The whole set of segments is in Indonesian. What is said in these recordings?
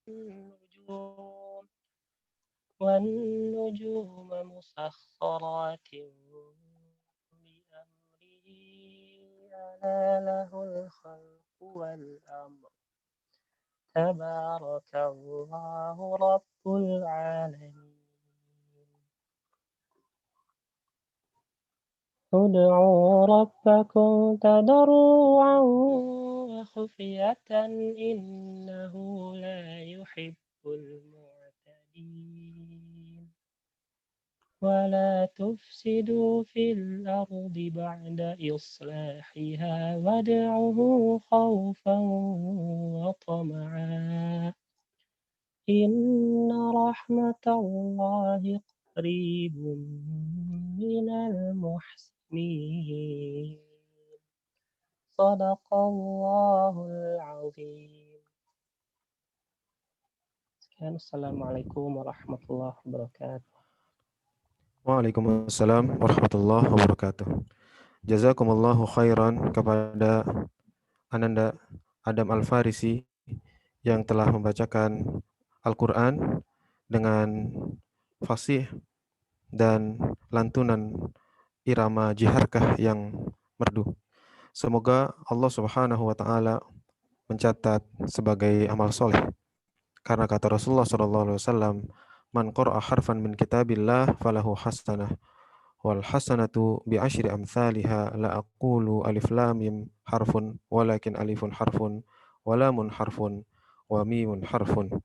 النجوم والنجوم مسخرات بأمره ألا له الخلق والأمر تبارك الله رب العالمين ادعوا ربكم تضرعا وخفية إنه لا يحب المعتدين ولا تفسدوا في الأرض بعد إصلاحها وادعوه خوفا وطمعا إن رحمة الله قريب من المحسنين صدق الله العظيم. Assalamualaikum warahmatullahi wabarakatuh. Waalaikumsalam warahmatullahi wabarakatuh. Jazakumullahu khairan kepada Ananda Adam Al-Farisi yang telah membacakan Al-Quran dengan fasih dan lantunan irama jiharkah yang merdu. Semoga Allah Subhanahu wa taala mencatat sebagai amal soleh. Karena kata Rasulullah SAW, man qara'a harfan min kitabillah falahu hasanah wal hasanatu bi asyri amsalha la aqulu alif lam mim harfun walakin alifun harfun wa lamun harfun wa mimun harfun.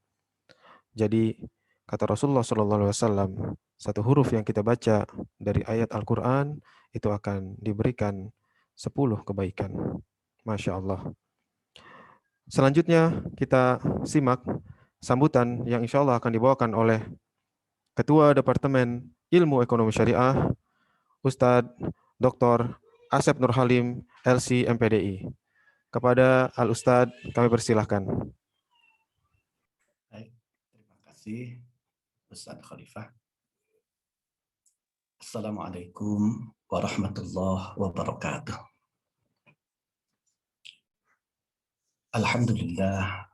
Jadi kata Rasulullah SAW, satu huruf yang kita baca dari ayat Al-Quran itu akan diberikan 10 kebaikan. Masya Allah. Selanjutnya kita simak sambutan yang insya Allah akan dibawakan oleh Ketua Departemen Ilmu Ekonomi Syariah, Ustadz Dr. Asep Nurhalim, LC MPDI. Kepada Al-Ustadz kami persilahkan. Baik, terima kasih Ustadz Khalifah. Assalamualaikum warahmatullahi wabarakatuh. Alhamdulillah,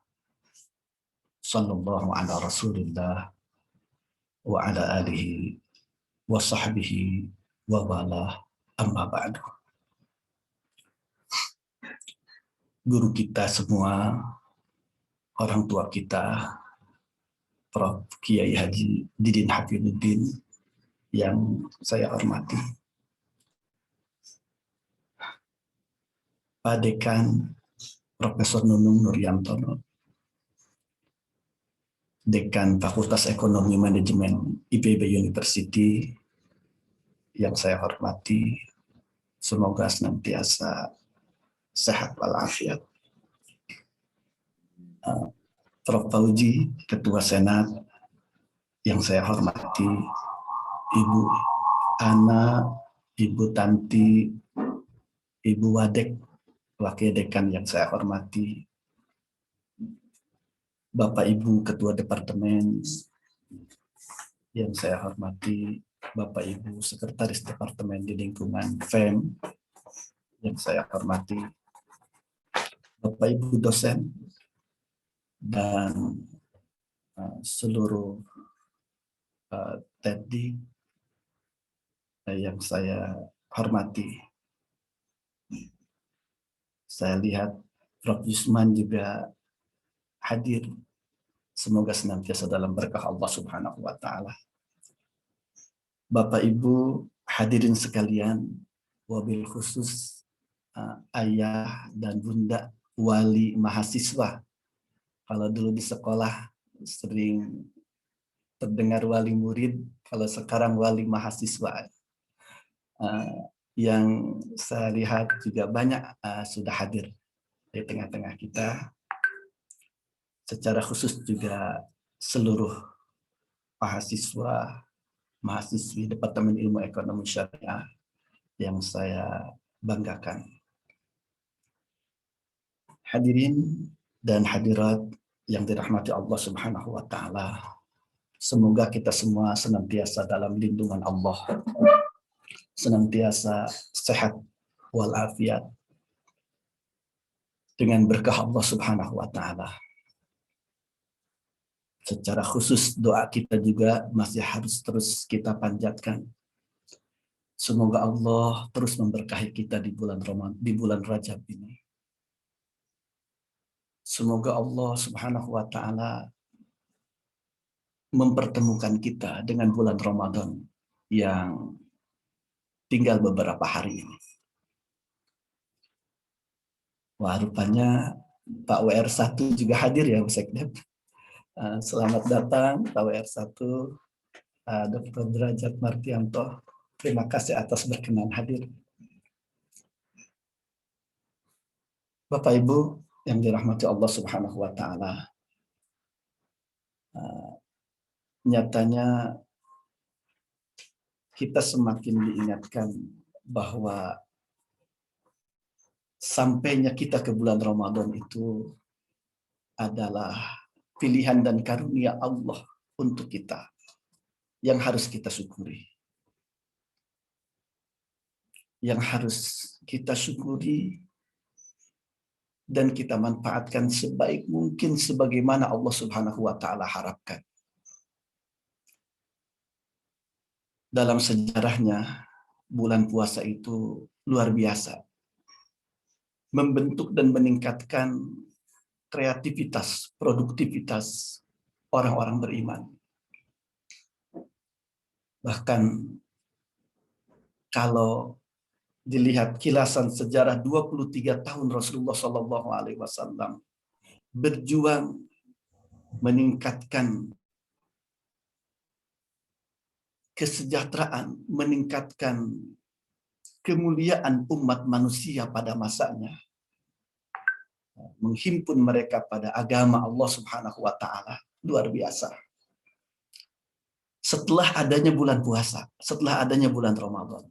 sallallahu ala rasulillah wa ala alihi wa sahbihi wa wala amma ba'du. Guru kita semua, orang tua kita, Prof. Kiai Haji Didin Hafidzuddin yang saya hormati, Pak Dekan Profesor Nunung Nuryantono, Dekan Fakultas Ekonomi Manajemen IPB University yang saya hormati, semoga senantiasa sehat walafiat. Prof. Fauzi, Ketua Senat yang saya hormati, Ibu Ana, Ibu Tanti, Ibu Wadek, Wakil Dekan yang saya hormati, Bapak Ibu Ketua Departemen yang saya hormati, Bapak Ibu Sekretaris Departemen di lingkungan FEM yang saya hormati, Bapak Ibu dosen, dan seluruh TEDI yang saya hormati. Saya lihat Prof. Yusman juga hadir. Semoga senantiasa dalam berkah Allah Subhanahu wa taala. Bapak Ibu hadirin sekalian, wabil khusus ayah dan bunda wali mahasiswa. Kalau dulu di sekolah sering terdengar wali murid, kalau sekarang wali mahasiswa. Yang saya lihat juga banyak sudah hadir di tengah-tengah kita. Secara khusus juga seluruh mahasiswa, mahasiswi Departemen Ilmu Ekonomi Syariah yang saya banggakan. Hadirin dan hadirat yang dirahmati Allah Subhanahu wa taala. Semoga kita semua senantiasa dalam lindungan Allah, senantiasa sehat walafiat dengan berkah Allah Subhanahu wa taala. Secara khusus doa kita juga masih harus terus kita panjatkan. Semoga Allah terus memberkahi kita di bulan Ramadan, di bulan Rajab ini. Semoga Allah Subhanahu wa taala mempertemukan kita dengan bulan Ramadan yang tinggal beberapa hari ini. Wah, rupanya Pak WR1 juga hadir ya, Bu Sekdep. Selamat datang Pak WR1, Dr. Derajat Martianto. Terima kasih atas berkenan hadir. Bapak Ibu yang dirahmati Allah Subhanahu wa taala. Nyatanya kita semakin diingatkan bahwa sampainya kita ke bulan Ramadan itu adalah pilihan dan karunia Allah untuk kita yang harus kita syukuri. Yang harus kita syukuri dan kita manfaatkan sebaik mungkin sebagaimana Allah Subhanahu wa taala harapkan. Dalam sejarahnya, bulan puasa itu luar biasa. Membentuk dan meningkatkan kreativitas, produktivitas orang-orang beriman. Bahkan kalau dilihat kilasan sejarah 23 tahun Rasulullah SAW berjuang meningkatkan kesejahteraan, meningkatkan kemuliaan umat manusia pada masanya, menghimpun mereka pada agama Allah Subhanahu wa taala, luar biasa. Setelah adanya bulan puasa, setelah adanya bulan Ramadan,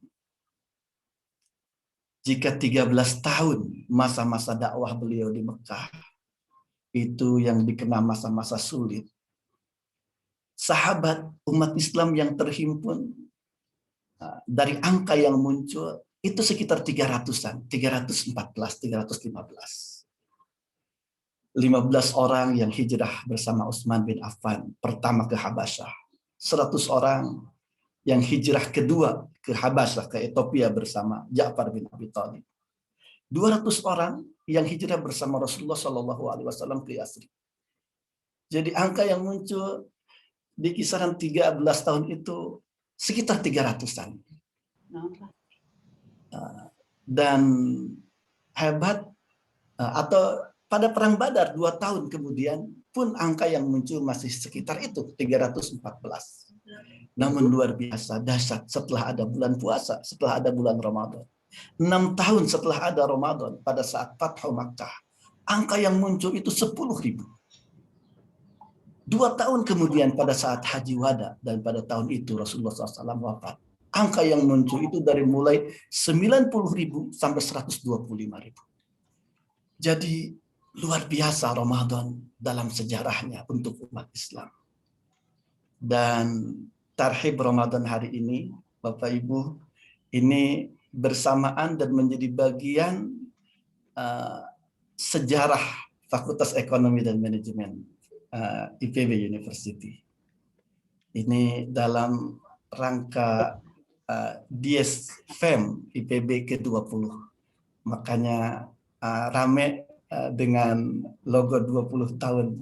jika 13 tahun masa-masa dakwah beliau di Mekah itu yang dikenal masa-masa sulit, sahabat umat Islam yang terhimpun dari angka yang muncul itu sekitar 300-an, 314, 315. 15 orang yang hijrah bersama Utsman bin Affan pertama ke Habasyah. 100 orang yang hijrah kedua ke Habasyah, ke Ethiopia bersama Ja'far bin Abi Thalib. 200 orang yang hijrah bersama Rasulullah SAW ke Yasrib. Jadi angka yang muncul di kisaran 13 tahun itu sekitar 300-an. Dan hebat, atau pada perang Badar 2 tahun kemudian pun angka yang muncul masih sekitar itu 314. Namun luar biasa dahsyat setelah ada bulan puasa, setelah ada bulan Ramadan. 6 tahun setelah ada Ramadan pada saat Fathu Makkah, angka yang muncul itu 10.000. 2 tahun kemudian pada saat Haji Wada dan pada tahun itu Rasulullah SAW wafat. Angka yang muncul itu dari mulai 90.000 sampai 125.000. Jadi luar biasa Ramadan dalam sejarahnya untuk umat Islam. Dan tarhib Ramadan hari ini, Bapak Ibu, ini bersamaan dan menjadi bagian sejarah Fakultas Ekonomi dan Manajemen IPB University. Ini dalam rangka Dies Fem IPB ke-20. Makanya rame dengan logo 20 tahun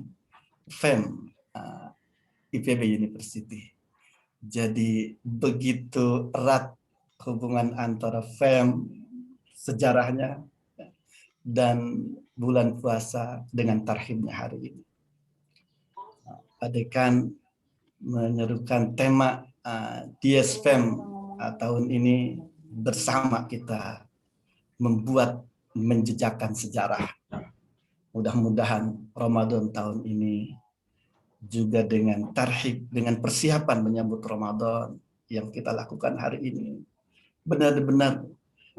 Fem IPB University. Jadi begitu erat hubungan antara Fem sejarahnya dan bulan puasa dengan tarhibnya hari ini. Dekan menyerukan tema Dies Fem tahun ini bersama kita membuat menjejakkan sejarah. Mudah-mudahan Ramadan tahun ini juga dengan tarhib, dengan persiapan menyambut Ramadan yang kita lakukan hari ini benar-benar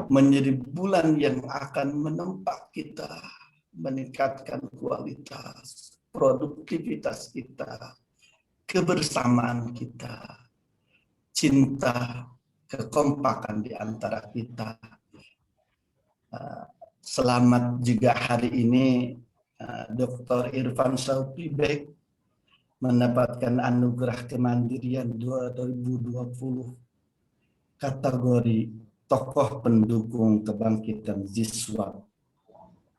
menjadi bulan yang akan menempa kita, meningkatkan kualitas, produktivitas kita, kebersamaan kita, cinta, kekompakan di antara kita. Selamat juga hari ini Dr. Irfan Syauqi Bek mendapatkan anugerah kemandirian 2020 kategori tokoh pendukung kebangkitan siswa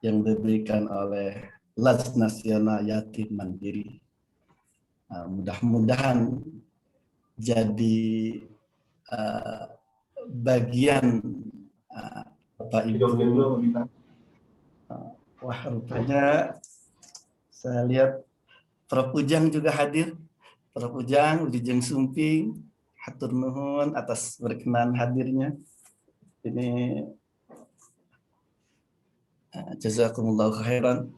yang diberikan oleh Laj Nasional Yatim Mandiri. Mudah-mudahan jadi bagian Bapak Ibu. Wah, rupanya saya lihat Prof. Ujang juga hadir. Prof. Ujang, Wijeng Sumping, hatur nuhun atas berkenan hadirnya. Ini jazakumullahu khairan.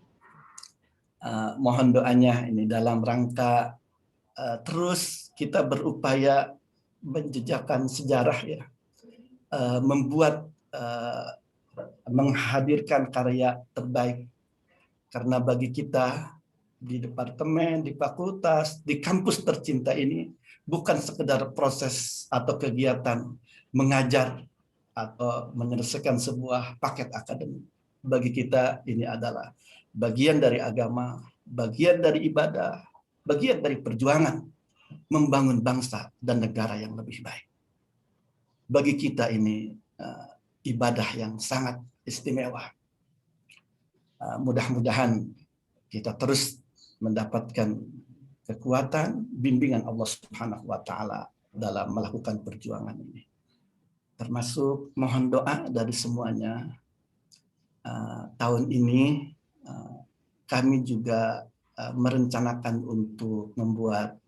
Mohon doanya ini dalam rangka terus kita berupaya menjejakkan sejarah ya, membuat menghadirkan karya terbaik, karena bagi kita di departemen, di fakultas, di kampus tercinta ini bukan sekedar proses atau kegiatan mengajar atau menyelesaikan sebuah paket akademik. Bagi kita ini adalah bagian dari agama, bagian dari ibadah, bagian dari perjuangan membangun bangsa dan negara yang lebih baik. Bagi kita ini ibadah yang sangat istimewa. Mudah-mudahan kita terus mendapatkan kekuatan, bimbingan Allah Subhanahu wa Ta'ala dalam melakukan perjuangan ini. Termasuk mohon doa dari semuanya. Tahun ini kami juga merencanakan untuk membuat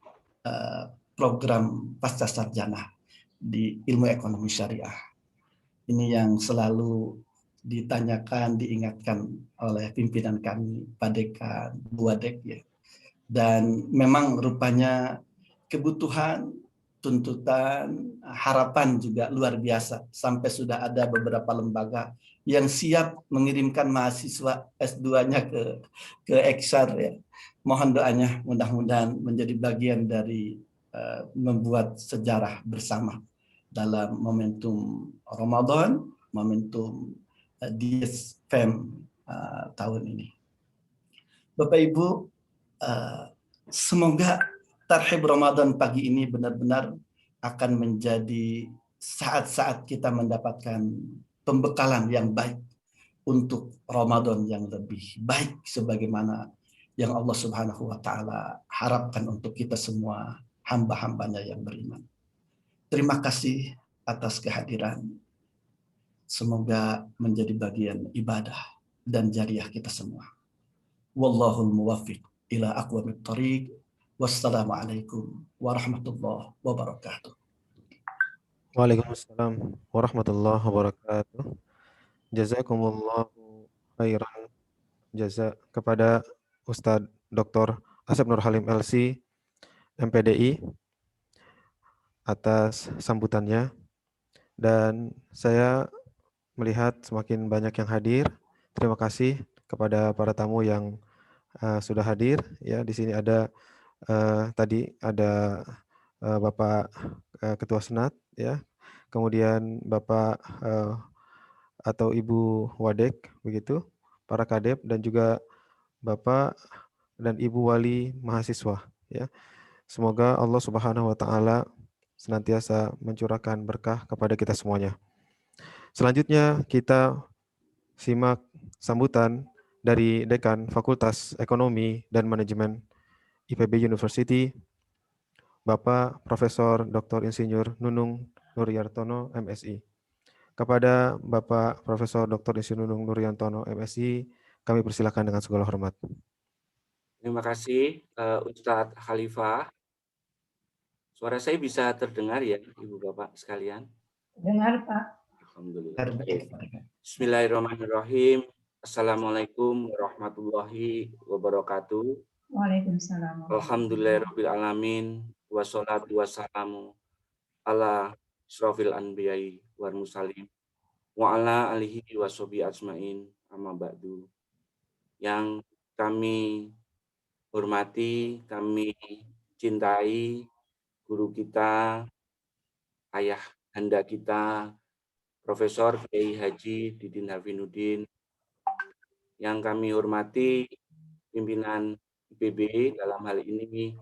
program pasca sarjana di ilmu ekonomi syariah. Ini yang selalu ditanyakan, diingatkan oleh pimpinan kami, Pak Dekan, Bu Wadek ya. Dan memang rupanya kebutuhan, tuntutan, harapan juga luar biasa. Sampai sudah ada beberapa lembaga yang siap mengirimkan mahasiswa S2-nya ke Eksar ya. Mohon doanya mudah-mudahan menjadi bagian dari membuat sejarah bersama dalam momentum Ramadan, momentum Dies Fem tahun ini. Bapak Ibu, semoga Tarhib Ramadan pagi ini benar-benar akan menjadi saat-saat kita mendapatkan pembekalan yang baik untuk Ramadan yang lebih baik sebagaimana yang Allah Subhanahu wa Ta'ala harapkan untuk kita semua hamba-hambanya yang beriman. Terima kasih atas kehadiran. Semoga menjadi bagian ibadah dan jariah kita semua. Wallahul muwaffiq ila aqwamit thariq. Wassalamualaikum warahmatullahi wabarakatuh. Waalaikumsalam warahmatullahi wabarakatuh. Jazakumullahu khairan jaza kepada Ustadz Dr. Asep Nur Halim LC MPDI atas sambutannya, dan saya melihat semakin banyak yang hadir. Terima kasih kepada para tamu yang sudah hadir ya. Di sini ada tadi ada Bapak Ketua Senat ya, kemudian Bapak atau Ibu Wadek begitu, para kadep, dan juga Bapak dan Ibu Wali mahasiswa ya. Semoga Allah Subhanahu wa Ta'ala senantiasa mencurahkan berkah kepada kita semuanya. Selanjutnya kita simak sambutan dari Dekan Fakultas Ekonomi dan Manajemen IPB University, Bapak Profesor Dr. Insinyur Nunung Nuryartono, MSI. Kepada Bapak Profesor Dr. Insinyur Nunung Nuryartono, MSI, kami persilakan dengan segala hormat. Terima kasih Ustadz Khalifah. Suara saya bisa terdengar ya, Ibu Bapak sekalian? Dengar, Pak. Alhamdulillah. Bismillahirrahmanirrahim. Assalamualaikum warahmatullahi wabarakatuh. Waalaikumsalam. Alhamdulillahirabbil alamin. Wassalatu wassalamu ala asyrofil anbiya'i wal mursalin wa ala alihi washabihi ajmain, amma ba'du. Yang kami hormati, kami cintai guru kita, ayah anda kita, Profesor Kiai Haji Didin Hafinuddin. Yang kami hormati pimpinan IPB, dalam hal ini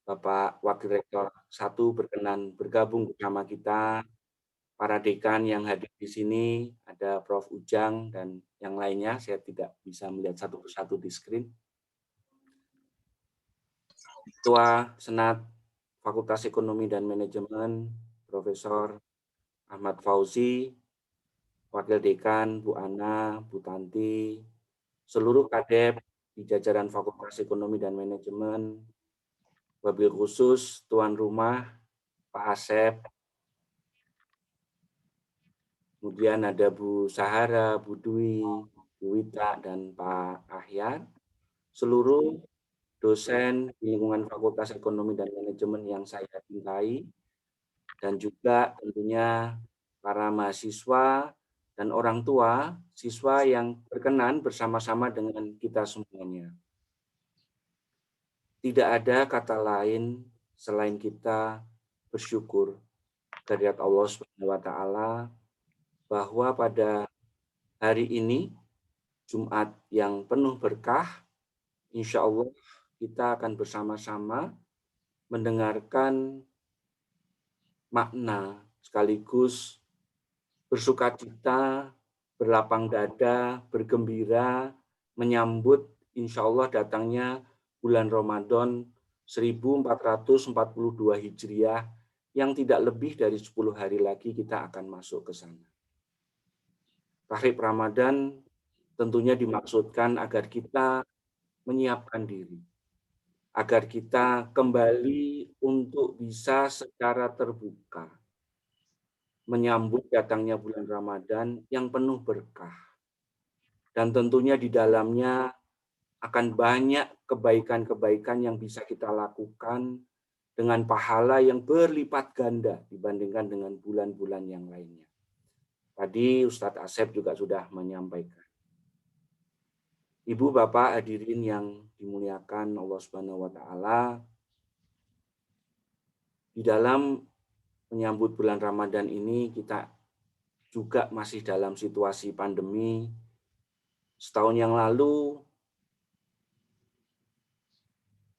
Bapak Wakil Rektor 1 berkenan bergabung bersama kita, para dekan yang hadir di sini, ada Prof. Ujang dan yang lainnya, saya tidak bisa melihat satu persatu di screen. Ketua Senat Fakultas Ekonomi dan Manajemen, Profesor Ahmad Fauzi, Wakil Dekan Bu Ana, Bu Tanti, seluruh kadep di jajaran Fakultas Ekonomi dan Manajemen, wabil khusus tuan rumah Pak Asep, kemudian ada Bu Sahara, Bu Dwi, Bu Wita, dan Pak Ahyan, seluruh dosen di lingkungan Fakultas Ekonomi dan Manajemen yang saya cintai, dan juga tentunya para mahasiswa dan orang tua siswa yang berkenan bersama-sama dengan kita semuanya. Tidak ada kata lain selain kita bersyukur kehadirat Allah Subhanahu wa taala bahwa pada hari ini Jumat yang penuh berkah, insya Allah kita akan bersama-sama mendengarkan makna sekaligus bersukacita, berlapang dada, bergembira, menyambut insya Allah datangnya bulan Ramadan 1442 Hijriah yang tidak lebih dari 10 hari lagi kita akan masuk ke sana. Tahrib Ramadan tentunya dimaksudkan agar kita menyiapkan diri, agar kita kembali untuk bisa secara terbuka menyambut datangnya bulan Ramadan yang penuh berkah. Dan tentunya di dalamnya akan banyak kebaikan-kebaikan yang bisa kita lakukan dengan pahala yang berlipat ganda dibandingkan dengan bulan-bulan yang lainnya. Tadi Ustadz Asep juga sudah menyampaikan. Ibu, Bapak, hadirin yang dimuliakan Allah Subhanahu wa taala, di dalam menyambut bulan Ramadan ini kita juga masih dalam situasi pandemi. Setahun yang lalu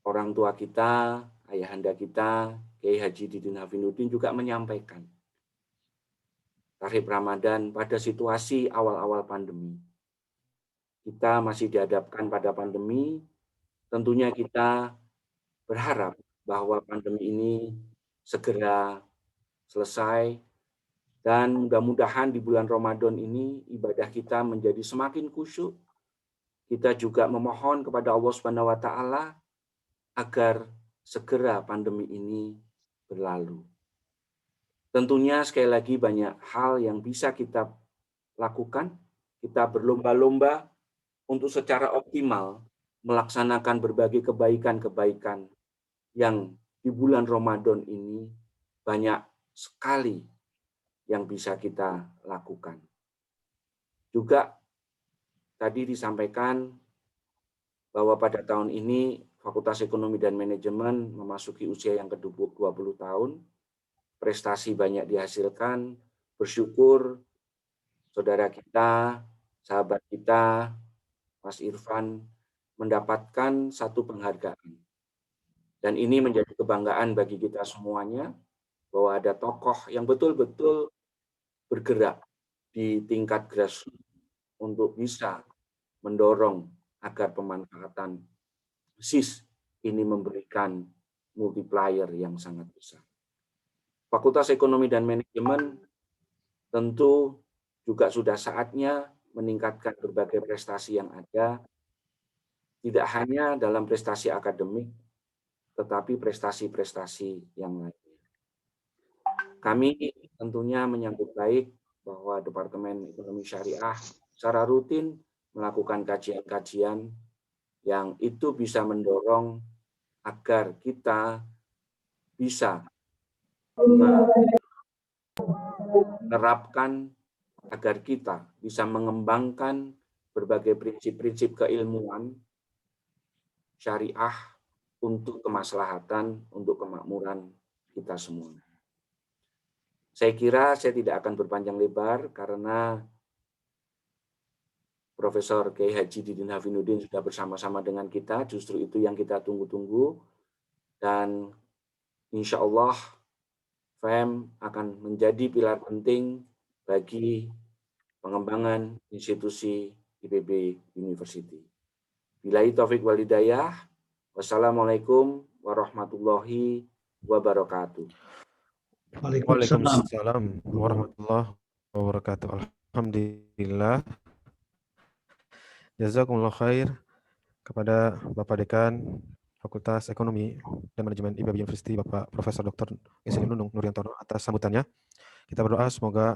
orang tua kita, ayahanda kita, Kiai Haji Didin Hafinuddin juga menyampaikan Tahrib Ramadan pada situasi awal-awal pandemi. Kita masih dihadapkan pada pandemi, tentunya kita berharap bahwa pandemi ini segera selesai dan mudah-mudahan di bulan Ramadan ini ibadah kita menjadi semakin khusyuk. Kita juga memohon kepada Allah Subhanahu wa taala agar segera pandemi ini berlalu. Tentunya sekali lagi banyak hal yang bisa kita lakukan. Kita berlomba-lomba untuk secara optimal melaksanakan berbagai kebaikan-kebaikan yang di bulan Ramadan ini banyak sekali yang bisa kita lakukan. Juga tadi disampaikan bahwa pada tahun ini Fakultas Ekonomi dan Manajemen memasuki usia yang ke-20 tahun, prestasi banyak dihasilkan, bersyukur saudara kita, sahabat kita, Mas Irfan, mendapatkan satu penghargaan. Dan ini menjadi kebanggaan bagi kita semuanya, bahwa ada tokoh yang betul-betul bergerak di tingkat grassroots untuk bisa mendorong agar pemanfaatan SIS ini memberikan multiplier yang sangat besar. Fakultas Ekonomi dan Manajemen tentu juga sudah saatnya meningkatkan berbagai prestasi yang ada, tidak hanya dalam prestasi akademik, tetapi prestasi-prestasi yang lainnya. Kami tentunya menyambut baik bahwa Departemen Ekonomi Syariah secara rutin melakukan kajian-kajian yang itu bisa mendorong agar kita bisa menerapkan, agar kita bisa mengembangkan berbagai prinsip-prinsip keilmuan syariah untuk kemaslahatan, untuk kemakmuran kita semua. Saya kira saya tidak akan berpanjang lebar karena Profesor Kiai Haji Didin Hafinuddin sudah bersama-sama dengan kita, justru itu yang kita tunggu-tunggu. dan insya Allah FEM akan menjadi pilar penting bagi pengembangan institusi IPB University. Billahi taufik wal hidayah. Wassalamualaikum warahmatullahi wabarakatuh. Waalaikumsalam warahmatullahi wabarakatuh. Alhamdulillah. Jazakumullah khair kepada Bapak Dekan Fakultas Ekonomi dan Manajemen IPB University, Bapak Profesor Dr. Insinyur Nunung Nuriantono atas sambutannya. Kita berdoa semoga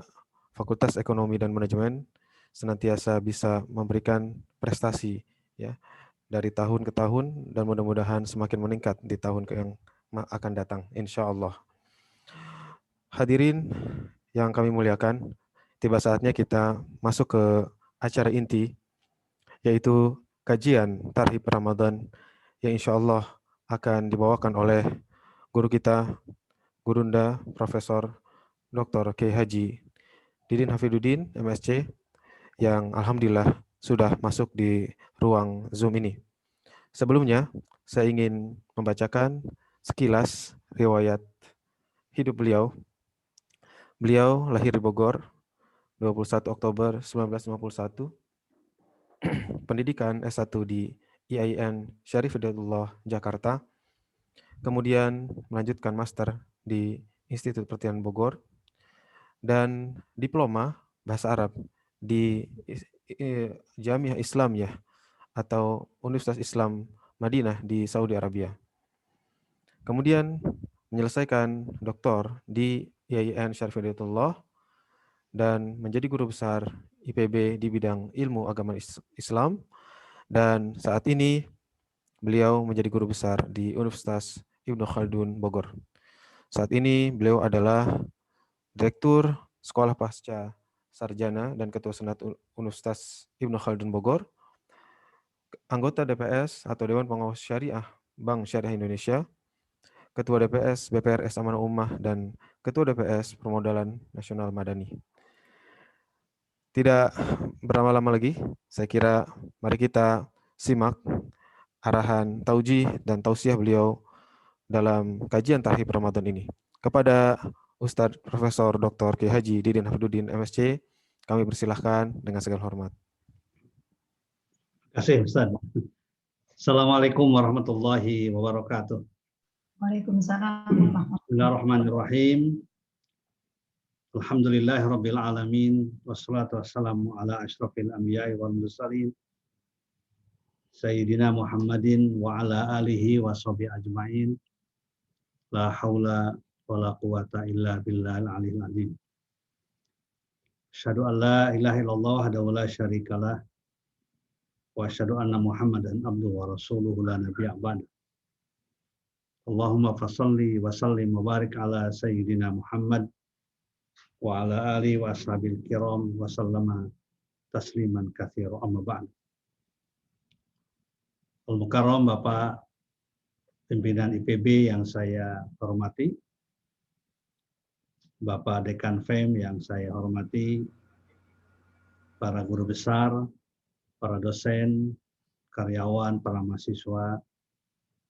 Fakultas Ekonomi dan Manajemen senantiasa bisa memberikan prestasi ya dari tahun ke tahun dan mudah-mudahan semakin meningkat di tahun yang akan datang, insya Allah. Hadirin yang kami muliakan, tiba saatnya kita masuk ke acara inti, yaitu kajian Tarhib Ramadan yang insya Allah akan dibawakan oleh guru kita, Gurunda Profesor Dr. Kiai Haji Didin Hafidudin, MSc, yang alhamdulillah sudah masuk di ruang Zoom ini. Sebelumnya, saya ingin membacakan sekilas riwayat hidup beliau. Beliau lahir di Bogor, 21 Oktober 1951. Pendidikan S1 di IAIN Syarif Hidayatullah Jakarta. Kemudian melanjutkan master di Institut Pertanian Bogor dan diploma bahasa Arab di Jamiah Islamiyah atau Universitas Islam Madinah di Saudi Arabia. Kemudian menyelesaikan doktor di IAIN Syarif Hidayatullah dan menjadi guru besar IPB di bidang ilmu agama Islam, dan saat ini beliau menjadi guru besar di Universitas Ibnu Khaldun Bogor. Saat ini beliau adalah Direktur Sekolah Pasca Sarjana dan Ketua Senat Universitas Ibnu Khaldun Bogor, anggota DPS atau Dewan Pengawas Syariah Bank Syariah Indonesia, Ketua DPS BPRS Amanah Ummah, dan Ketua DPS Permodalan Nasional Madani. Tidak berlama-lama lagi, saya kira mari kita simak arahan taujih dan tausiah beliau dalam kajian Tarhib Ramadan ini. Kepada Ustadz Profesor Dr. Kiai Haji Didin Hafidudin, MSc, kami persilahkan dengan segala hormat. Terima kasih, Ustaz. Assalamualaikum warahmatullahi wabarakatuh. Waalaikumsalam. Bismillahirrahmanirrahim. Alhamdulillahirabbil alamin wassalatu wassalamu ala asyrafil anbiya'i wal mursalin sayyidina Muhammadin wa ala alihi washabihi ajmain. La haula wala quwata illa billahil aliyil azim. Asyhadu an la ilaha illallah wahdahu la syarikalah wa asyhadu anna Muhammadan abduhu wa rasuluhu la nabiyya ba'da. Allahumma fashalli wa sallim wa barik ala sayyidina Muhammad wa ala alihi wa ashabil kiram wa sallama tasliman katsira, amma ba'd. Al-Mukarram Bapak pimpinan IPB yang saya hormati, Bapak Dekan FEM yang saya hormati, para guru besar, para dosen, karyawan, para mahasiswa,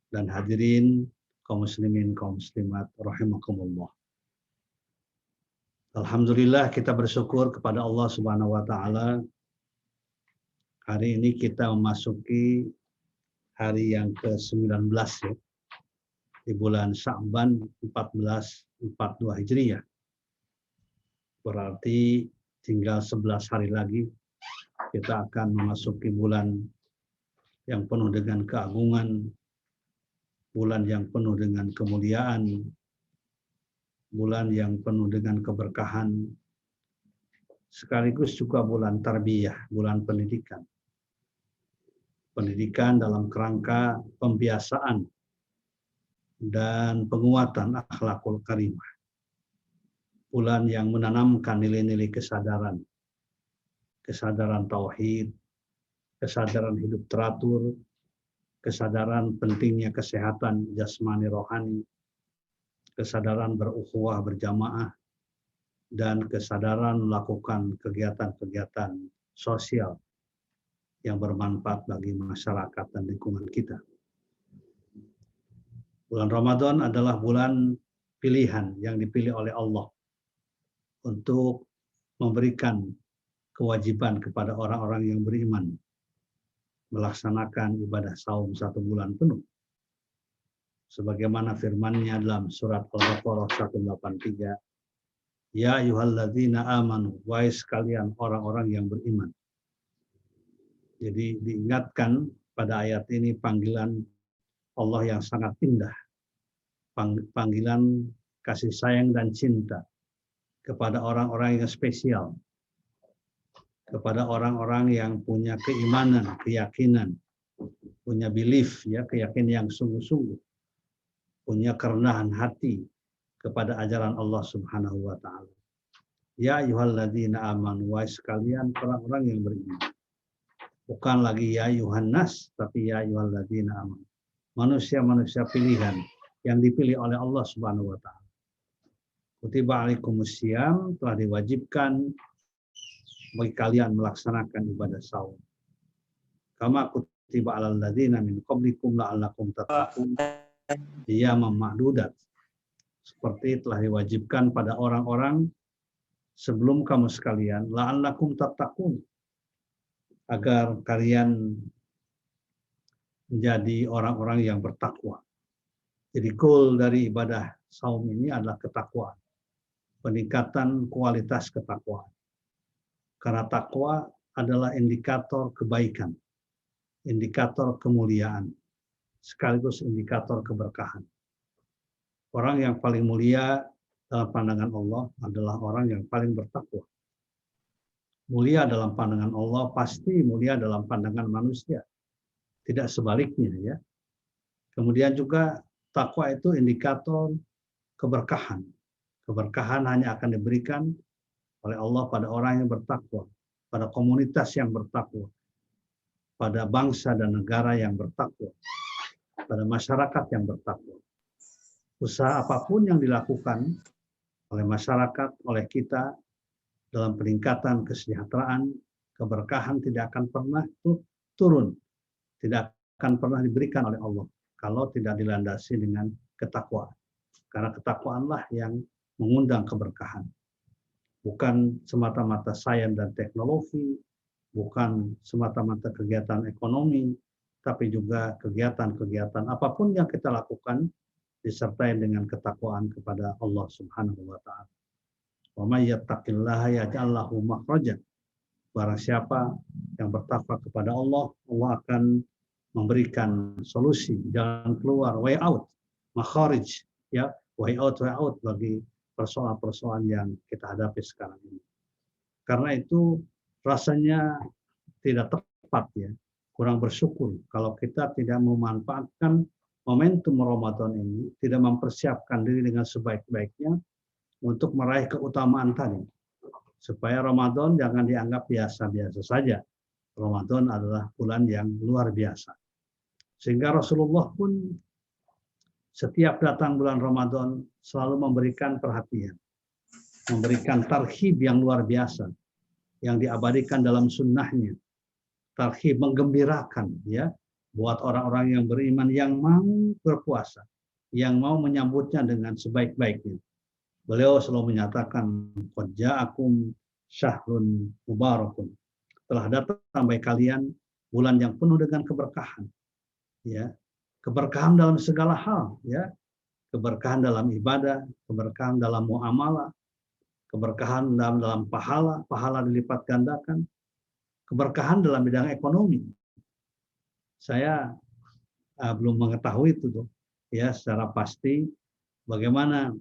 dan hadirin kaum muslimin, kaum muslimat, rahimakumullah. Alhamdulillah, kita bersyukur kepada Allah Subhanahu wa taala. Hari ini kita memasuki hari yang ke-19 ya, di bulan Sya'ban 1442 Hijriah. Berarti tinggal 11 hari lagi kita akan memasuki bulan yang penuh dengan keagungan, bulan yang penuh dengan kemuliaan, bulan yang penuh dengan keberkahan, sekaligus juga bulan tarbiyah, bulan pendidikan. Pendidikan dalam kerangka pembiasaan dan penguatan akhlakul karimah. Bulan yang menanamkan nilai-nilai kesadaran, kesadaran tauhid, kesadaran hidup teratur, kesadaran pentingnya kesehatan jasmani rohani, kesadaran berukhuwah berjamaah, dan kesadaran melakukan kegiatan-kegiatan sosial yang bermanfaat bagi masyarakat dan lingkungan kita. Bulan Ramadan adalah bulan pilihan yang dipilih oleh Allah untuk memberikan kewajiban kepada orang-orang yang beriman melaksanakan ibadah saum 1 bulan penuh. Sebagaimana firman-Nya dalam surat Al-Baqarah 183, Ya ayyuhalladzina amanu, wahai sekalian orang-orang yang beriman. Jadi diingatkan pada ayat ini panggilan Allah yang sangat indah. Panggilan kasih sayang dan cinta kepada orang-orang yang spesial. Kepada orang-orang yang punya keimanan, keyakinan, punya belief, ya, keyakinan yang sungguh-sungguh, punya kerendahan hati kepada ajaran Allah Subhanahu wa taala. Ya ayyuhalladzina amanu, wahai sekalian orang-orang yang beriman. Bukan lagi ya ayyuhannas, tapi ya ayyuhalladzina amanu. Manusia-manusia pilihan yang dipilih oleh Allah Subhanahu wa taala. Kutiba alaikumusiyam, telah diwajibkan bagi kalian melaksanakan ibadah saum. Kama kutiba alal ladzina min qablikum la'allakum tattaqun. Dia mema'dudat. Seperti telah diwajibkan pada orang-orang sebelum kamu sekalian, la'allakum tattaqun. Agar kalian menjadi orang-orang yang bertakwa. Jadi goal dari ibadah saum ini adalah ketakwaan. Peningkatan kualitas ketakwaan. Karena takwa adalah indikator kebaikan, indikator kemuliaan, sekaligus indikator keberkahan. Orang yang paling mulia dalam pandangan Allah adalah orang yang paling bertakwa. Mulia dalam pandangan Allah pasti mulia dalam pandangan manusia. Tidak sebaliknya, ya. Kemudian juga takwa itu indikator keberkahan. Keberkahan hanya akan diberikan oleh Allah pada orang yang bertakwa, pada komunitas yang bertakwa, pada bangsa dan negara yang bertakwa, pada masyarakat yang bertakwa. Usaha apapun yang dilakukan oleh masyarakat, oleh kita dalam peningkatan kesejahteraan, keberkahan tidak akan pernah turun, tidak akan pernah diberikan oleh Allah kalau tidak dilandasi dengan ketakwaan. Karena ketakwaanlah yang mengundang keberkahan. Bukan semata-mata sains dan teknologi, bukan semata-mata kegiatan ekonomi, tapi juga kegiatan-kegiatan apapun yang kita lakukan disertai dengan ketakwaan kepada Allah Subhanahu wa taala. Wa may yattaqillaha yaj'al lahu makhraja. Barang siapa yang bertakwa kepada Allah, Allah akan memberikan solusi, jalan keluar, way out, makharij, ya, way out bagi persoalan-persoalan yang kita hadapi sekarang ini. Karena itu rasanya tidak tepat, ya, kurang bersyukur kalau kita tidak memanfaatkan momentum Ramadan ini, tidak mempersiapkan diri dengan sebaik-baiknya untuk meraih keutamaan tadi. Supaya Ramadan jangan dianggap biasa-biasa saja. Ramadan adalah bulan yang luar biasa. Sehingga Rasulullah pun setiap datang bulan Ramadan selalu memberikan perhatian, memberikan tarhib yang luar biasa, yang diabadikan dalam sunnahnya. Tarhib menggembirakan, ya, buat orang-orang yang beriman yang mau berpuasa, yang mau menyambutnya dengan sebaik-baiknya. Beliau selalu menyatakan, qad ja'akum syahrun mubarakun. Telah datang bagi kalian bulan yang penuh dengan keberkahan. Ya, keberkahan dalam segala hal, ya. Keberkahan dalam ibadah, keberkahan dalam muamalah, keberkahan dalam pahala, pahala dilipat gandakan, keberkahan dalam bidang ekonomi. Saya belum mengetahui itu tuh, ya, secara pasti bagaimana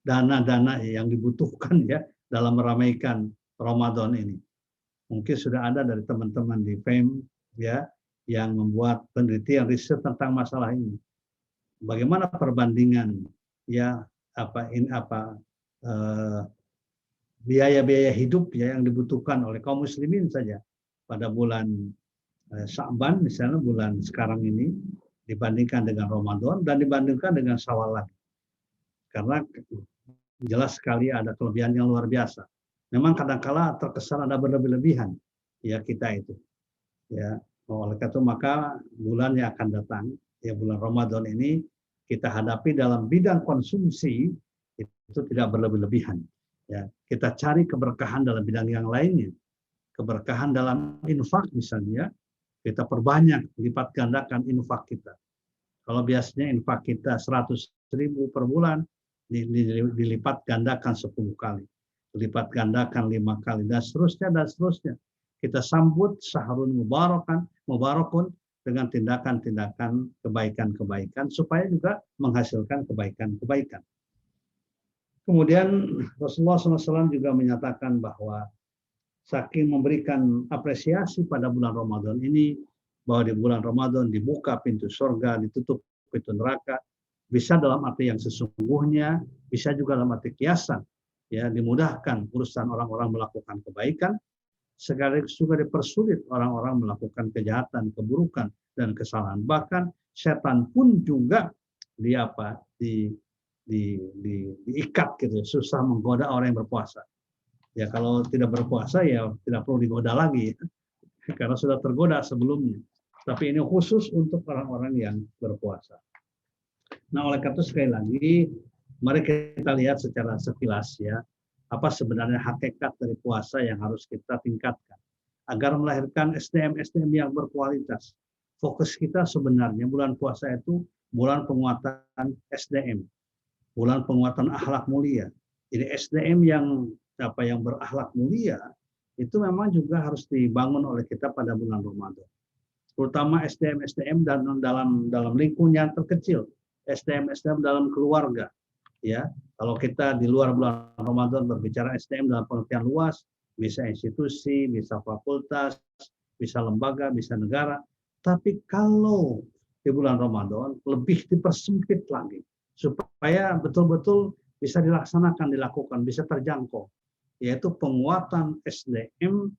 dana-dana yang dibutuhkan, ya, dalam meramaikan Ramadan ini. Mungkin sudah ada dari teman-teman di FEM, ya, yang membuat penelitian riset tentang masalah ini. Bagaimana perbandingan, ya, biaya-biaya hidup, ya, yang dibutuhkan oleh kaum muslimin saja pada bulan Sya'ban, misalnya bulan sekarang ini, dibandingkan dengan Ramadan dan dibandingkan dengan Syawal lagi. Karena jelas sekali ada kelebihan yang luar biasa. Memang kadang-kala terkesan ada berlebih-lebihan, ya, kita itu. Ya, Oleh karena itu maka bulan yang akan datang, ya bulan Ramadan ini kita hadapi dalam bidang konsumsi itu tidak berlebih-lebihan. Ya, kita cari keberkahan dalam bidang yang lainnya. Keberkahan dalam infak misalnya, kita perbanyak, lipat gandakan infak kita. Kalau biasanya infak kita 100.000 per bulan, dilipat gandakan 10 kali. Dilipat gandakan 5 kali, dan seterusnya, dan seterusnya. Kita sambut Syahrul Mubarakun dengan tindakan-tindakan kebaikan-kebaikan, supaya juga menghasilkan kebaikan-kebaikan. Kemudian Rasulullah SAW juga menyatakan bahwa saking memberikan apresiasi pada bulan Ramadan ini, bahwa di bulan Ramadan dibuka pintu surga, ditutup pintu neraka, bisa dalam arti yang sesungguhnya, bisa juga dalam arti kiasan, ya, dimudahkan urusan orang-orang melakukan kebaikan, sekaligus juga dipersulit orang-orang melakukan kejahatan, keburukan, dan kesalahan. Bahkan setan pun juga diikat gitu, susah menggoda orang yang berpuasa. Ya kalau tidak berpuasa ya tidak perlu digoda lagi, karena sudah tergoda sebelumnya. Tapi ini khusus untuk orang-orang yang berpuasa. Nah, oleh karena itu sekali lagi, mari kita lihat secara sekilas ya, apa sebenarnya hakikat dari puasa yang harus kita tingkatkan agar melahirkan SDM-SDM yang berkualitas. Fokus kita sebenarnya bulan puasa itu bulan penguatan SDM, bulan penguatan akhlak mulia. Jadi SDM yang berakhlak mulia itu memang juga harus dibangun oleh kita pada bulan Ramadan. Terutama SDM dalam lingkungan terkecil, SDM dalam keluarga. Ya, kalau kita di luar bulan Ramadan berbicara SDM dalam pengertian luas, bisa institusi, bisa fakultas, bisa lembaga, bisa negara. Tapi kalau di bulan Ramadan lebih dipersempit lagi, supaya betul-betul bisa dilakukan, bisa terjangkau, yaitu penguatan SDM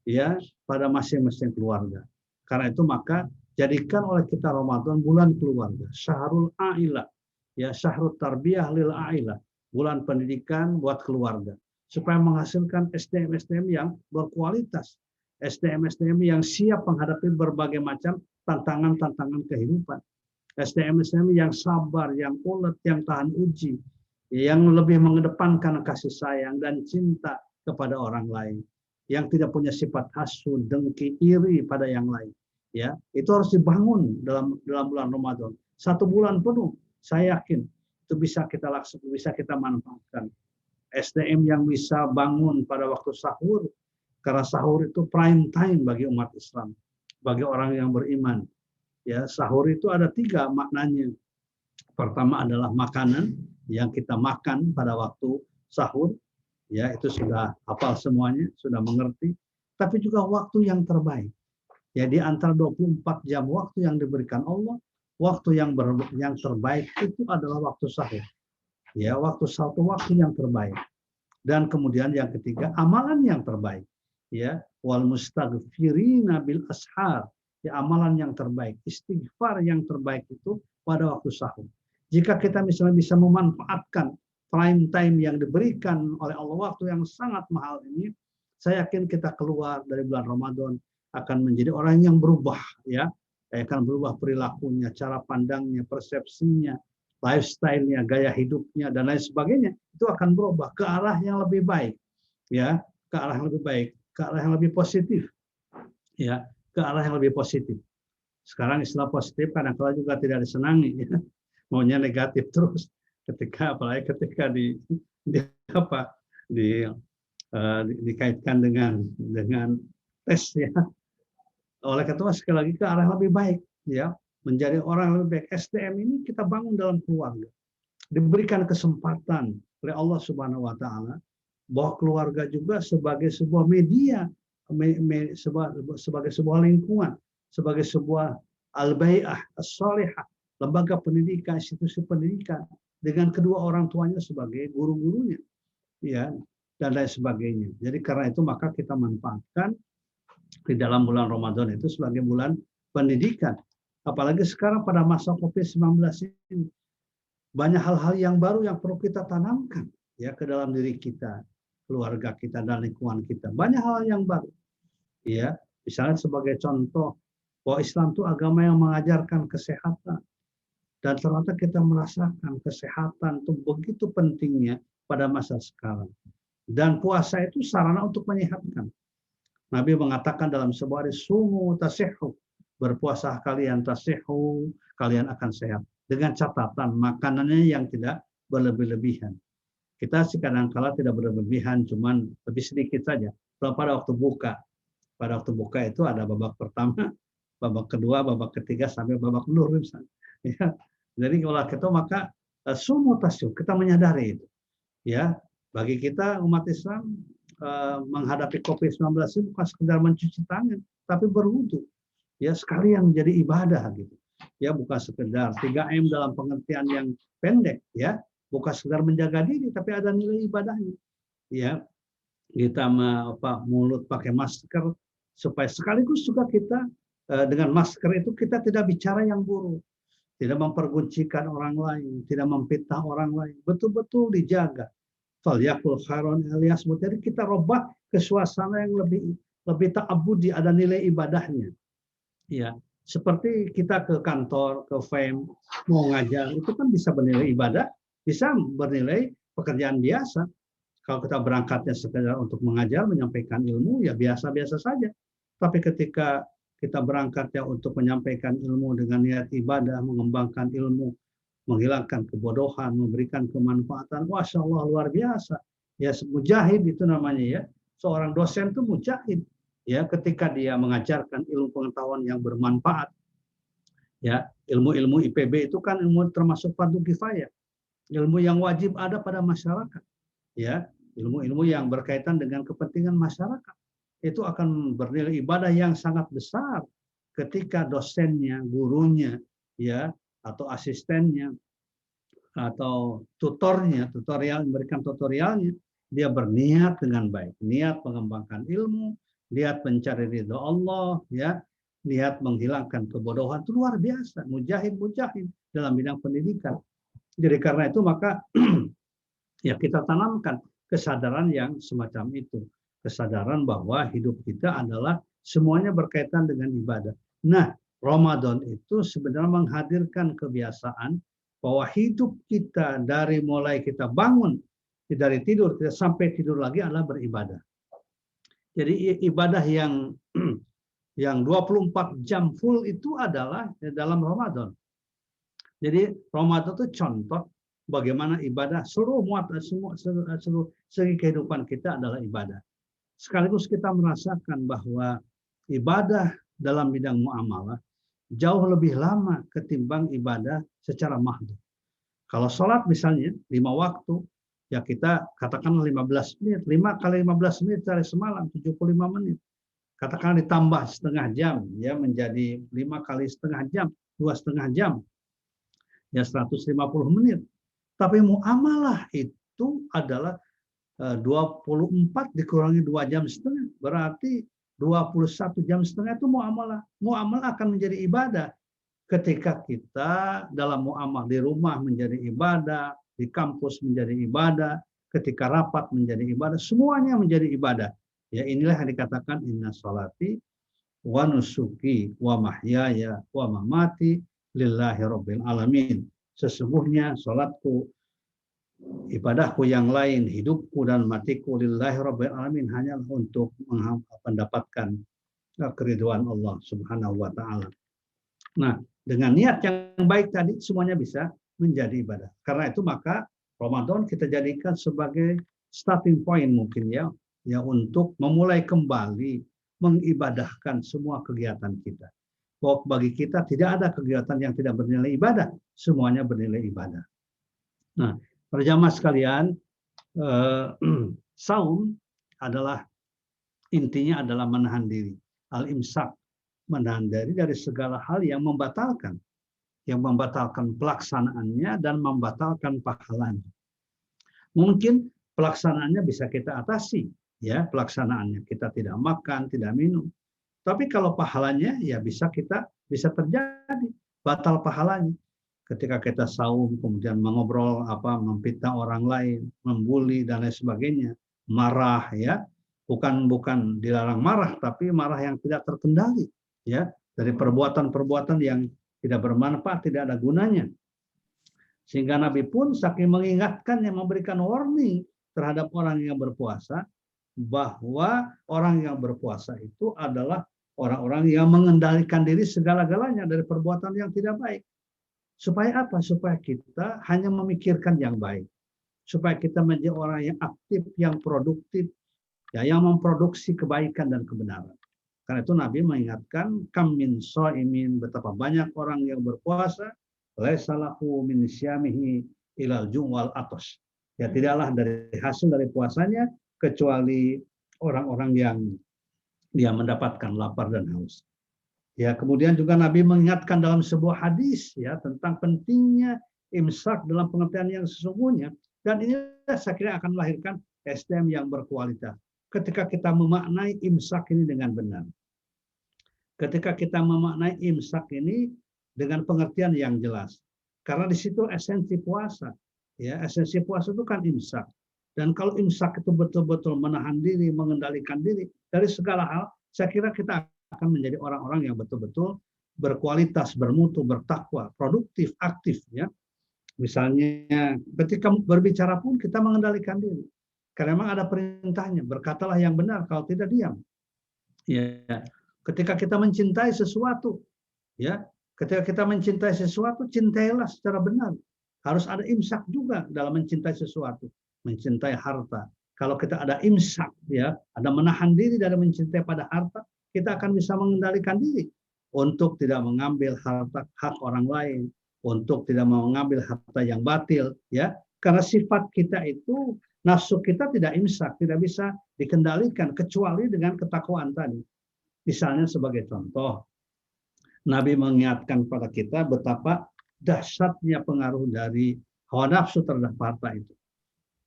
ya pada masing-masing keluarga. Karena itu maka jadikan oleh kita Ramadan bulan keluarga, Syahrul Ailah, ya Syahrul Tarbiyah lil Ailah, bulan pendidikan buat keluarga, supaya menghasilkan SDM-SDM yang berkualitas, SDM-SDM yang siap menghadapi berbagai macam tantangan-tantangan kehidupan, SDM-SDM yang sabar, yang ulet, yang tahan uji, yang lebih mengedepankan kasih sayang dan cinta kepada orang lain, yang tidak punya sifat hasud, dengki, iri pada yang lain. Ya, itu harus dibangun dalam bulan Ramadan. 1 bulan penuh, saya yakin itu bisa kita manfaatkan. SDM yang bisa bangun pada waktu sahur, karena sahur itu prime time bagi umat Islam, bagi orang yang beriman. Ya, sahur itu ada 3 maknanya. Pertama adalah makanan yang kita makan pada waktu sahur, ya itu sudah hafal semuanya, sudah mengerti. Tapi juga waktu yang terbaik. Ya, di antara 24 jam waktu yang diberikan Allah, waktu yang terbaik itu adalah waktu sahur. Ya, waktu yang terbaik. Dan kemudian yang ketiga, amalan yang terbaik. Ya, wal mustaghfirina bil ashar. Ya, amalan yang terbaik, istighfar yang terbaik itu pada waktu sahur. Jika kita misalnya bisa memanfaatkan prime time yang diberikan oleh Allah, waktu yang sangat mahal ini, saya yakin kita keluar dari bulan Ramadan akan menjadi orang yang berubah, ya, akan berubah perilakunya, cara pandangnya, persepsinya, lifestyle-nya, gaya hidupnya, dan lain sebagainya. Itu akan berubah ke arah yang lebih baik, ya, ke arah yang lebih baik, ke arah yang lebih positif, ya, ke arah yang lebih positif. Sekarang istilah positif kadang-kadang juga tidak disenangi, ya. Maunya negatif terus. Apalagi ketika dikaitkan dengan tes, ya. Oleh karena itu sekali lagi ke arah yang lebih baik, ya, menjadi orang yang lebih baik. SDM ini kita bangun dalam keluarga. Diberikan kesempatan oleh Allah Subhanahu wa taala bahwa keluarga juga sebagai sebuah media, sebagai sebuah lingkungan, sebagai sebuah al-bai'ah as-salihah, lembaga pendidikan, institusi pendidikan, dengan kedua orang tuanya sebagai guru-gurunya, ya, dan lain sebagainya. Jadi karena itu maka kita manfaatkan di dalam bulan Ramadan itu sebagai bulan pendidikan. Apalagi sekarang pada masa COVID-19 ini, banyak hal-hal yang baru yang perlu kita tanamkan, ya, ke dalam diri kita, keluarga kita, dan lingkungan kita. Banyak hal yang baru, ya. Misalnya sebagai contoh, bahwa Islam itu agama yang mengajarkan kesehatan. Dan ternyata kita merasakan kesehatan itu begitu pentingnya pada masa sekarang. Dan puasa itu sarana untuk menyehatkan. Nabi mengatakan dalam sebuah hadis, sumu tasihhu, berpuasa kalian tasihhu, kalian akan sehat. Dengan catatan makanannya yang tidak berlebih-lebihan. Kita kadang-kala tidak berlebihan, cuman lebih sedikit saja. Pada waktu buka. Pada waktu buka itu ada babak pertama, babak kedua, babak ketiga, sampai babak nur misalnya. Ya. Jadi kalau kita maka sumu tasihhu, kita menyadari itu. Ya, bagi kita umat Islam menghadapi COVID-19 itu bukan sekedar mencuci tangan, tapi berwudu. Ya, sekalian menjadi ibadah gitu. Ya, bukan sekedar 3M dalam pengertian yang pendek, ya. Bukan sekedar menjaga diri, tapi ada nilai ibadahnya. Ya, kita mulut pakai masker supaya sekaligus juga kita dengan masker itu kita tidak bicara yang buruk, tidak memperguncikan orang lain, tidak memfitnah orang lain, betul-betul dijaga. Falyakul khairan liyasmut. Jadi kita robah ke suasana yang lebih ta'abbudi, ada nilai ibadahnya. Ya, seperti kita ke kantor, ke FEM, mau ngajar, itu kan bisa bernilai ibadah, bisa bernilai pekerjaan biasa. Kalau kita berangkatnya sekedar untuk mengajar, menyampaikan ilmu, ya biasa-biasa saja. Tapi ketika kita berangkatnya untuk menyampaikan ilmu dengan niat ibadah, mengembangkan ilmu, menghilangkan kebodohan, memberikan kemanfaatan, Masya Allah luar biasa. Ya, mujahid itu namanya ya. Seorang dosen itu mujahid. Ya, ketika dia mengajarkan ilmu pengetahuan yang bermanfaat. Ya, ilmu-ilmu IPB itu kan ilmu termasuk fardu kifayah. Ilmu yang wajib ada pada masyarakat. Ya, ilmu-ilmu yang berkaitan dengan kepentingan masyarakat. Itu akan bernilai ibadah yang sangat besar ketika dosennya, gurunya, ya, atau asistennya, atau tutornya, memberikan tutorialnya, dia berniat dengan baik, niat mengembangkan ilmu, niat mencari ridho Allah, ya, niat menghilangkan kebodohan, itu luar biasa, mujahid dalam bidang pendidikan. Jadi karena itu maka ya kita tanamkan kesadaran yang semacam itu, kesadaran bahwa hidup kita adalah semuanya berkaitan dengan ibadah. Nah, Ramadan itu sebenarnya menghadirkan kebiasaan bahwa hidup kita dari mulai kita bangun, dari tidur, kita sampai tidur lagi adalah beribadah. Jadi ibadah yang 24 jam full itu adalah dalam Ramadan. Jadi Ramadan itu contoh bagaimana ibadah seluruh segi kehidupan kita adalah ibadah. Sekaligus kita merasakan bahwa ibadah dalam bidang muamalah jauh lebih lama ketimbang ibadah secara mahdud. Kalau sholat misalnya 5 waktu, ya kita katakan 15 menit, 5 kali 15 menit dari semalam 75 menit. Katakan ditambah setengah jam, ya menjadi 5 kali setengah jam, 2,5 jam, ya 150 menit. Tapi muamalah itu adalah 24 dikurangi 2 jam setengah, berarti 21 jam setengah itu muamalah. Muamalah akan menjadi ibadah. Ketika kita dalam muamalah di rumah menjadi ibadah, di kampus menjadi ibadah, ketika rapat menjadi ibadah, semuanya menjadi ibadah. Ya, inilah yang dikatakan inna sholati wa nusuki wa mahyaya wa mamati lillahi rabbil alamin. Sesungguhnya salatku, ibadahku yang lain, hidupku dan matiku lillahi rabbil alamin, hanyalah untuk mendapatkan keridhaan Allah Subhanahu wa taala. Nah, dengan niat yang baik tadi semuanya bisa menjadi ibadah. Karena itu maka Ramadan kita jadikan sebagai starting point mungkin ya untuk memulai kembali mengibadahkan semua kegiatan kita. Bahwa bagi kita tidak ada kegiatan yang tidak bernilai ibadah, semuanya bernilai ibadah. Nah, para jamaah sekalian, saum adalah intinya adalah menahan diri, al-imsak, menahan diri dari segala hal yang membatalkan pelaksanaannya dan membatalkan pahalanya. Mungkin pelaksanaannya bisa kita atasi, ya pelaksanaannya kita tidak makan, tidak minum. Tapi kalau pahalanya ya bisa terjadi batal pahalanya. Ketika kita saum kemudian mengobrol memfitnah orang lain, membuli dan lain sebagainya, marah ya, bukan dilarang marah tapi marah yang tidak terkendali, ya dari perbuatan-perbuatan yang tidak bermanfaat, tidak ada gunanya. Sehingga Nabi pun saking mengingatkan yang memberikan warning terhadap orang yang berpuasa, bahwa orang yang berpuasa itu adalah orang-orang yang mengendalikan diri segala-galanya dari perbuatan yang tidak baik. Supaya apa? Supaya kita hanya memikirkan yang baik. Supaya kita menjadi orang yang aktif, yang produktif, ya, yang memproduksi kebaikan dan kebenaran. Karena itu Nabi mengingatkan, kam min shaimin, betapa banyak orang yang berpuasa, laisa lahu min syamihi ilal jum'wal atos. Ya, tidaklah dari hasil dari puasanya kecuali orang-orang yang dia mendapatkan lapar dan haus. Ya, kemudian juga Nabi mengingatkan dalam sebuah hadis ya tentang pentingnya imsak dalam pengertian yang sesungguhnya, dan ini saya kira akan melahirkan SDM yang berkualitas. Ketika kita memaknai imsak ini dengan benar. Ketika kita memaknai imsak ini dengan pengertian yang jelas. Karena di situ esensi puasa. Ya, esensi puasa itu kan imsak. Dan kalau imsak itu betul-betul menahan diri, mengendalikan diri dari segala hal, saya kira kita akan menjadi orang-orang yang betul-betul berkualitas, bermutu, bertakwa, produktif, aktif. Ya, misalnya ketika berbicara pun kita mengendalikan diri. Karena memang ada perintahnya, berkatalah yang benar, kalau tidak diam. Ya, ketika kita mencintai sesuatu, ya, ketika kita mencintai sesuatu, cintailah secara benar. Harus ada imsak juga dalam mencintai sesuatu, mencintai harta. Kalau kita ada imsak, ya, ada menahan diri dari mencintai pada harta, kita akan bisa mengendalikan diri untuk tidak mengambil harta hak orang lain, untuk tidak mengambil harta yang batil, ya. Karena sifat kita itu, nafsu kita tidak imsak, tidak bisa dikendalikan kecuali dengan ketakwaan tadi. Misalnya sebagai contoh, Nabi mengingatkan kepada kita betapa dahsyatnya pengaruh dari hawa nafsu terhadap harta itu.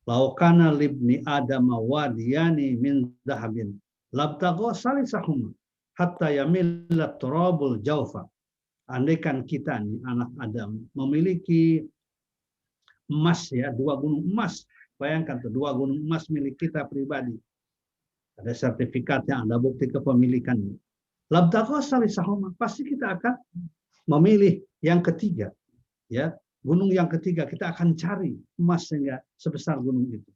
Laukana libni Adam wadiyani min dahabin labtagha salisahum hatta yamillat turabul jawfa. Andaikan kita nih anak Adam memiliki emas, ya, 2 gunung emas. Bayangkan tuh, 2 gunung emas milik kita pribadi. Ada sertifikatnya, ada bukti kepemilikannya. Labtagha salisahum, pasti kita akan memilih yang ketiga. Ya, gunung yang ketiga kita akan cari emas sehingga sebesar gunung itu.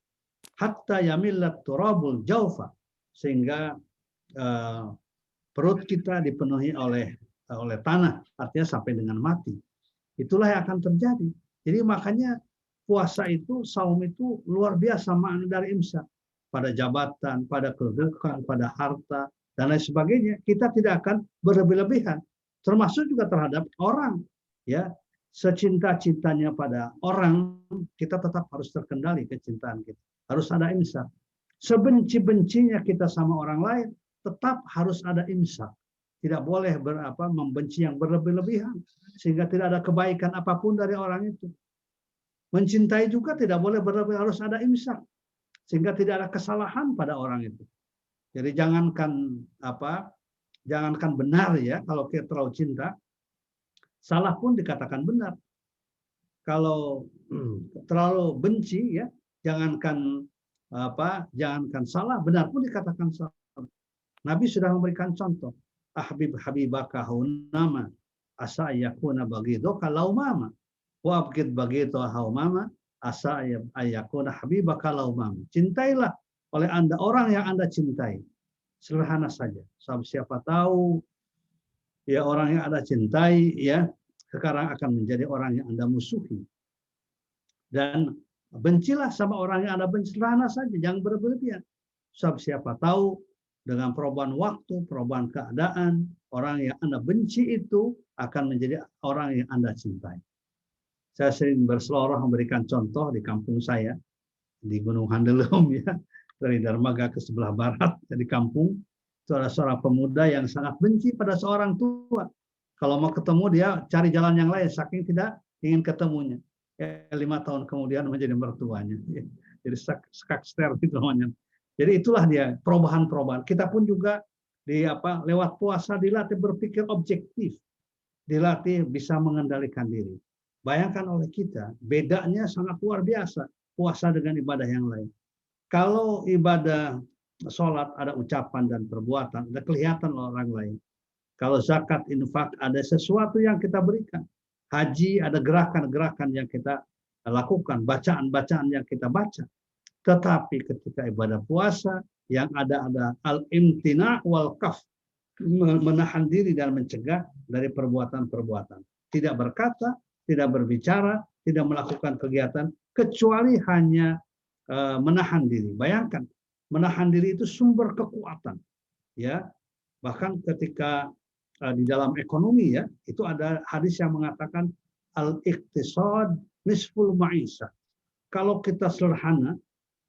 Hatta yamillat turabul jawfa, sehingga perut kita dipenuhi oleh tanah, artinya sampai dengan mati. Itulah yang akan terjadi. Jadi makanya puasa itu, saum itu luar biasa makna dari imsak. Pada jabatan, pada kedudukan, pada harta, dan lain sebagainya, kita tidak akan berlebih-lebihan. Termasuk juga terhadap orang. Ya, secinta-cintanya pada orang, kita tetap harus terkendali kecintaan kita. Harus ada imsak. Sebenci-bencinya kita sama orang lain, tetap harus ada imsak. Tidak boleh membenci yang berlebih-lebihan, sehingga tidak ada kebaikan apapun dari orang itu. Mencintai juga tidak boleh berlebih, harus ada imsak, sehingga tidak ada kesalahan pada orang itu. Jadi jangankan benar, ya, kalau kita terlalu cinta, salah pun dikatakan benar. Kalau terlalu benci, ya, jangankan salah, benar pun dikatakan salah. Nabi sudah memberikan contoh. Ahbib habibaka haunama asa yakuna bagidaka laumama wa abgid bagito haumama asa yakuna habibaka laumama. Cintailah oleh Anda orang yang Anda cintai. Sederhana saja. Siapa tahu, ya, orang yang Anda cintai, ya, sekarang akan menjadi orang yang Anda musuhi. Dan bencilah sama orang yang Anda benci, sederhana saja, jangan berlebihan. Siapa tahu dengan perubahan waktu, perubahan keadaan, orang yang Anda benci itu akan menjadi orang yang Anda cintai. Saya sering berseloroh memberikan contoh di kampung saya, di Gunung Handelum, ya, dari Dermaga ke sebelah barat, di kampung, itu ada seorang pemuda yang sangat benci pada seorang tua. Kalau mau ketemu, dia cari jalan yang lain, saking tidak ingin ketemunya. 5 tahun kemudian menjadi mertuanya. Jadi skakster itu namanya. Jadi itulah dia perubahan-perubahan. Kita pun juga lewat puasa dilatih berpikir objektif, dilatih bisa mengendalikan diri. Bayangkan oleh kita, bedanya sangat luar biasa puasa dengan ibadah yang lain. Kalau ibadah sholat ada ucapan dan perbuatan, ada kelihatan orang lain. Kalau zakat, infak, ada sesuatu yang kita berikan. Haji, ada gerakan-gerakan yang kita lakukan, bacaan-bacaan yang kita baca. Tetapi ketika ibadah puasa, yang ada al-imtina wal kaf, menahan diri dan mencegah dari perbuatan-perbuatan. Tidak berkata, tidak berbicara, tidak melakukan kegiatan, kecuali hanya menahan diri. Bayangkan, menahan diri itu sumber kekuatan. Ya, bahkan ketika di dalam ekonomi ya, itu ada hadis yang mengatakan al-iqtisad nisful ma'isah. Kalau kita sederhana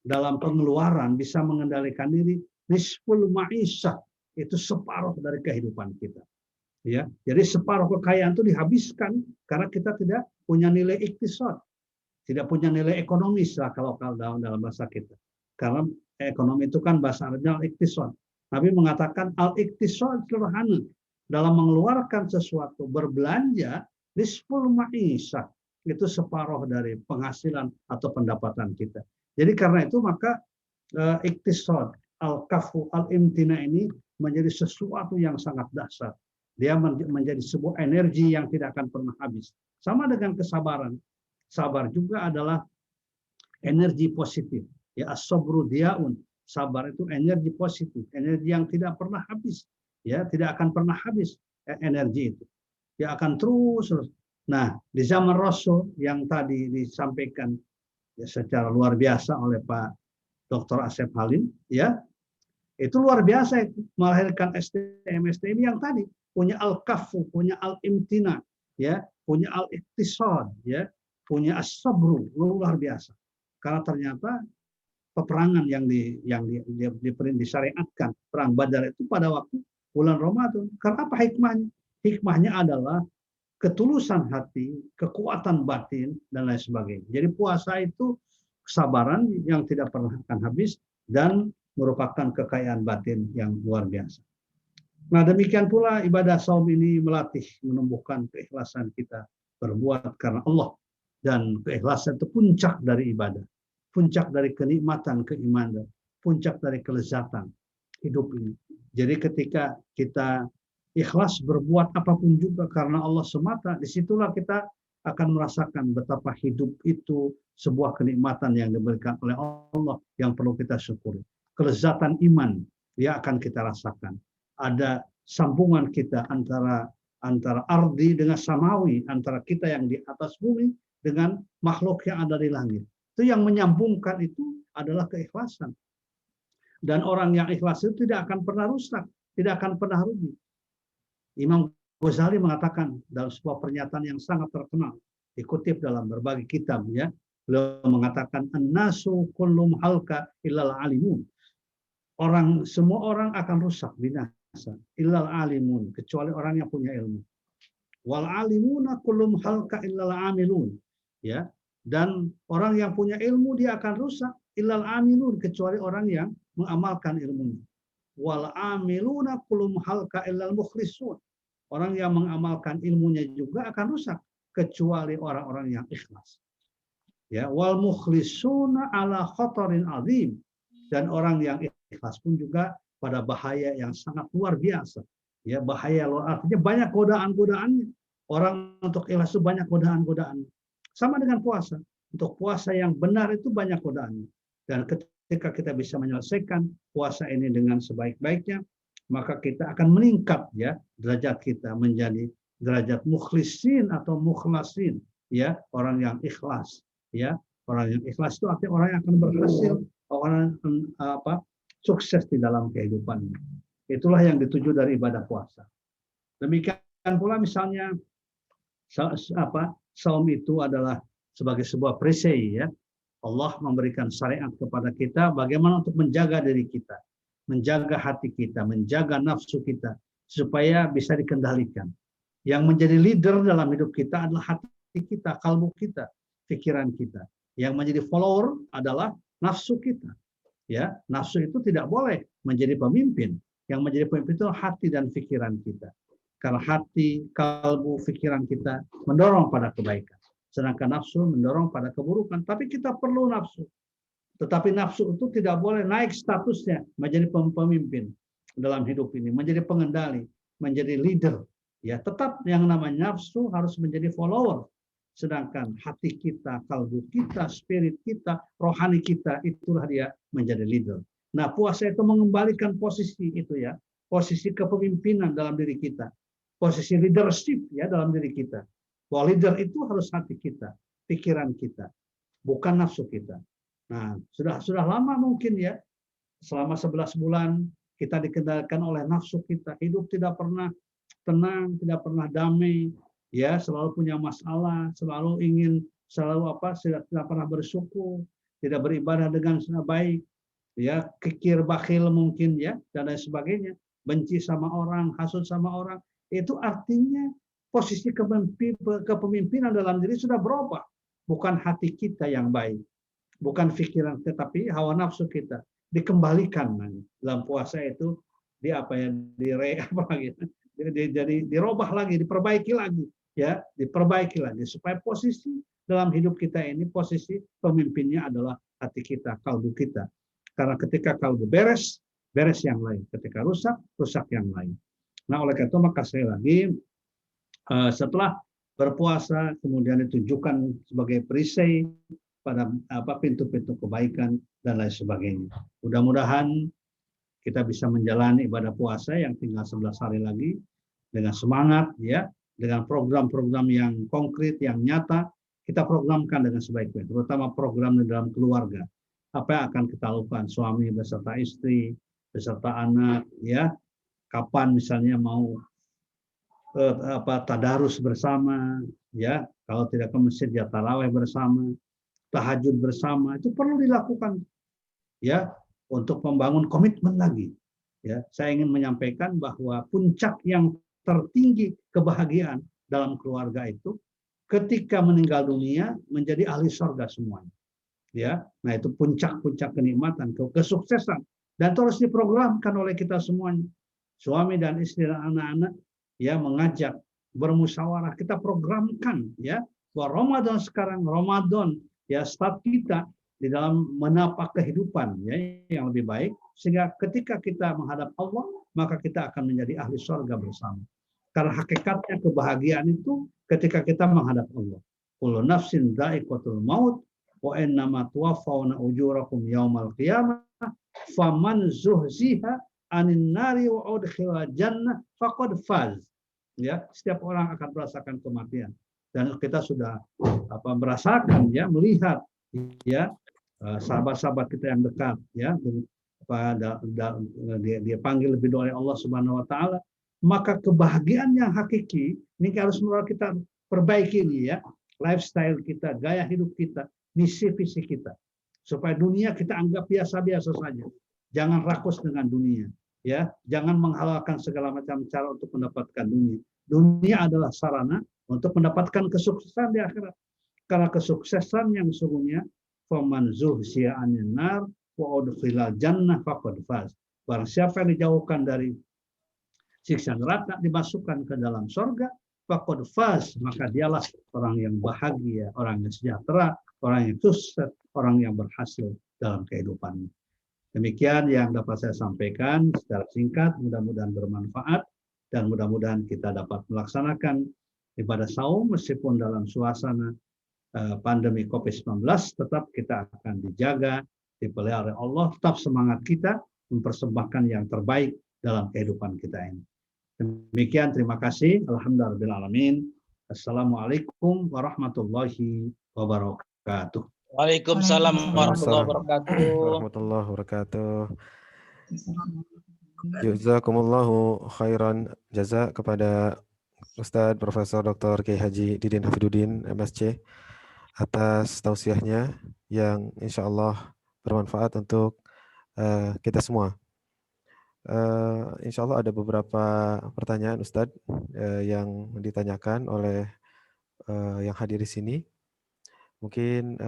dalam pengeluaran bisa mengendalikan diri, nisful ma'isah itu separuh dari kehidupan kita. Ya, jadi separuh kekayaan itu dihabiskan karena kita tidak punya nilai iktisad, tidak punya nilai ekonomis lah kalau dalam bahasa kita. Karena ekonomi itu kan bahasa Arabnya al-iktisad. Nabi mengatakan al-iktisad sederhana dalam mengeluarkan sesuatu, berbelanja nisful ma'isah itu separuh dari penghasilan atau pendapatan kita. Jadi karena itu maka iktisad, al-kafu, al-imtina ini menjadi sesuatu yang sangat dahsyat. Dia menjadi sebuah energi yang tidak akan pernah habis. Sama dengan kesabaran. Sabar juga adalah energi positif. Ya, as-sabru diaun. Sabar itu energi positif, energi yang tidak pernah habis. Ya, tidak akan pernah habis energi itu. Dia akan terus. Nah, di zaman Rasul yang tadi disampaikan ya, secara luar biasa oleh Pak Dr. Asep Halim, ya, itu luar biasa itu melahirkan STM yang tadi punya al-kafu, punya al-imtina, ya, punya al-iktisad, ya, punya as-sabru, luar biasa. Karena ternyata peperangan yang disyariatkan, perang Badar itu pada waktu bulan Ramadan. Karena apa hikmahnya? Hikmahnya adalah ketulusan hati, kekuatan batin, dan lain sebagainya. Jadi puasa itu kesabaran yang tidak pernah akan habis dan merupakan kekayaan batin yang luar biasa. Nah, demikian pula ibadah saum ini melatih, menumbuhkan keikhlasan kita berbuat karena Allah. Dan keikhlasan itu puncak dari ibadah. Puncak dari kenikmatan keimanan. Puncak dari kelezatan hidup ini. Jadi ketika kita ikhlas berbuat apapun juga karena Allah semata, disitulah kita akan merasakan betapa hidup itu sebuah kenikmatan yang diberikan oleh Allah yang perlu kita syukuri. Kelezatan iman yang akan kita rasakan. Ada sambungan kita antara ardi dengan samawi, antara kita yang di atas bumi dengan makhluk yang ada di langit. Itu yang menyambungkan itu adalah keikhlasan. Dan orang yang ikhlas itu tidak akan pernah rusak, tidak akan pernah rugi. Imam Ghazali mengatakan dalam sebuah pernyataan yang sangat terkenal, dikutip dalam berbagai kitab, ya. Beliau mengatakan an-nasu kullum halka illal alimun. Semua orang akan rusak, binasa, illal alimun, kecuali orang yang punya ilmu. Wal alimuna kullum halka illal amilun, ya. Dan orang yang punya ilmu dia akan rusak, illal amilun, kecuali orang yang mengamalkan ilmunya. Wal amiluna kullum halka illal mukhlisun. Orang yang mengamalkan ilmunya juga akan rusak, kecuali orang-orang yang ikhlas. Ya, wal mukhlisuna ala khatarin azim. Dan orang yang ikhlas pun juga pada bahaya yang sangat luar biasa. Ya, bahaya luar, artinya banyak godaan-godaannya. Orang untuk ikhlas itu banyak godaan-godaannya. Sama dengan puasa. Untuk puasa yang benar itu banyak godaannya. Dan ketika kita bisa menyelesaikan puasa ini dengan sebaik-baiknya, maka kita akan meningkat, ya, derajat kita menjadi derajat mukhlisin atau mukhlasin, ya, orang yang ikhlas, ya. Orang yang ikhlas itu artinya orang yang akan berhasil, orang sukses di dalam kehidupannya. Itulah yang dituju dari ibadah puasa. Demikian pula misalnya saum itu adalah sebagai sebuah perisai, ya. Allah memberikan syariat kepada kita bagaimana untuk menjaga diri kita, menjaga hati kita, menjaga nafsu kita supaya bisa dikendalikan. Yang menjadi leader dalam hidup kita adalah hati kita, kalbu kita, pikiran kita. Yang menjadi follower adalah nafsu kita. Ya, nafsu itu tidak boleh menjadi pemimpin. Yang menjadi pemimpin itu hati dan pikiran kita. Karena hati, kalbu, pikiran kita mendorong pada kebaikan. Sedangkan nafsu mendorong pada keburukan. Tapi kita perlu nafsu. Tetapi nafsu itu tidak boleh naik statusnya menjadi pemimpin dalam hidup ini. Menjadi pengendali. menjadi leader. Ya, tetap yang namanya nafsu harus menjadi follower. Sedangkan hati kita, kalbu kita, spirit kita, rohani kita, itulah dia menjadi leader. Nah, puasa itu mengembalikan posisi itu ya, posisi kepemimpinan dalam diri kita, posisi leadership ya dalam diri kita. Bahwa leader itu harus hati kita, pikiran kita, bukan nafsu kita. Nah, sudah lama mungkin ya, selama 11 bulan kita dikendalikan oleh nafsu kita, hidup tidak pernah tenang, tidak pernah damai, ya selalu punya masalah, selalu tidak pernah bersyukur, tidak beribadah dengan baik, ya kikir bakhil mungkin ya dan lain sebagainya, benci sama orang, hasut sama orang, itu artinya posisi kepemimpinan dalam diri sudah berubah, bukan hati kita yang baik, bukan pikiran tetapi hawa nafsu kita dikembalikan dalam puasa itu dirubah lagi, diperbaiki lagi, ya, diperbaiki lagi supaya posisi dalam hidup kita ini posisi pemimpinnya adalah hati kita, kalbu kita. Karena ketika kalbu beres, beres yang lain. Ketika rusak, rusak yang lain. Nah, oleh karena itu maka sekali lagi setelah berpuasa kemudian ditunjukkan sebagai perisai pada pintu-pintu kebaikan dan lain sebagainya. Mudah-mudahan kita bisa menjalani ibadah puasa yang tinggal 11 hari lagi dengan semangat ya, dengan program-program yang konkret, yang nyata, kita programkan dengan sebaik-baiknya, terutama program di dalam keluarga. Apa yang akan kita lakukan, suami beserta istri, beserta anak, ya, kapan misalnya mau tadarus bersama, ya, kalau tidak ke masjid ya tarawih bersama, tahajud bersama, itu perlu dilakukan, ya, untuk membangun komitmen lagi. Ya, saya ingin menyampaikan bahwa puncak yang tertinggi kebahagiaan dalam keluarga itu ketika meninggal dunia menjadi ahli surga semuanya. Ya, nah itu puncak-puncak kenikmatan, kesuksesan, dan terus diprogramkan oleh kita semuanya. Suami dan istri dan anak-anak ya mengajak bermusyawarah, kita programkan ya bahwa Ramadan sekarang Ramadan ya start kita di dalam menapak kehidupan ya yang lebih baik, sehingga ketika kita menghadap Allah maka kita akan menjadi ahli surga bersama. Karena hakikatnya kebahagiaan itu ketika kita menghadap Allah. Kullu nafsin dha'iqatul maut wa innama tuwaffawna ujurakum yaumal qiyamah faman zuhziha anin nari wa udkhila jannah faqad faz. Ya, setiap orang akan merasakan kematian dan kita sudah merasakan ya, melihat ya sahabat-sahabat kita yang dekat ya dia panggil lebih oleh Allah Subhanahu wa taala, maka kebahagiaan yang hakiki ini harus kita perbaiki ini ya, lifestyle kita, gaya hidup kita, misi visi kita, supaya dunia kita anggap biasa-biasa saja, jangan rakus dengan dunia ya, jangan menghalalkan segala macam cara untuk mendapatkan dunia. Dunia adalah sarana untuk mendapatkan kesuksesan di akhirat, karena kesuksesan yang sesungguhnya faman zuhziya 'anil nar wa udkhilal jannah faqad faz. Barang siapa yang dijauhkan dari siksa neraka dimasukkan ke dalam surga faqad faz, maka dialah orang yang bahagia, orang yang sejahtera, orang yang sukses, orang yang berhasil dalam kehidupannya. Demikian yang dapat saya sampaikan secara singkat, mudah-mudahan bermanfaat dan mudah-mudahan kita dapat melaksanakan ibadah saum meskipun dalam suasana pandemi COVID-19, tetap kita akan dijaga, dipelihara Allah, tetap semangat kita mempersembahkan yang terbaik dalam kehidupan kita ini. Demikian, terima kasih. Alhamdulillahirrahmanirrahim. Assalamualaikum warahmatullahi wabarakatuh. Waalaikumsalam warahmatullahi wabarakatuh. Jazakumullahu khairan jaza kepada Ustadz Profesor Dr. Kiai Haji Didin Hafidudin MSc atas tausiahnya yang insya Allah bermanfaat untuk kita semua. Insya Allah ada beberapa pertanyaan Ustadz yang ditanyakan oleh yang hadir di sini. Mungkin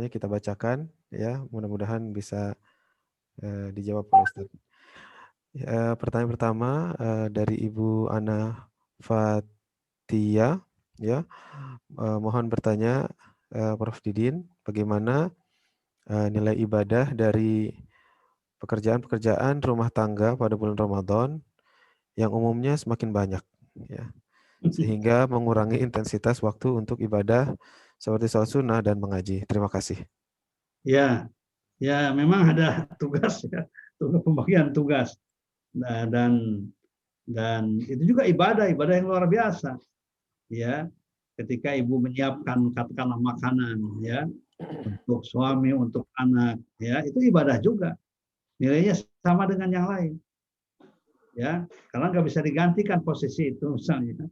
kita bacakan ya, mudah-mudahan bisa dijawab oleh Ustadz. Pertanyaan pertama dari Ibu Ana Fatia ya, mohon bertanya Prof. Didin, bagaimana nilai ibadah dari pekerjaan-pekerjaan rumah tangga pada bulan Ramadan yang umumnya semakin banyak, ya, sehingga mengurangi intensitas waktu untuk ibadah seperti sholat sunnah dan mengaji. Terima kasih. Ya, ya memang ada tugas ya, pembagian tugas. Nah, dan itu juga ibadah yang luar biasa. Ya, ketika ibu menyiapkan katakanlah makanan ya untuk suami, untuk anak, ya itu ibadah juga. Nilainya sama dengan yang lain. Ya, karena nggak bisa digantikan posisi itu misalnya.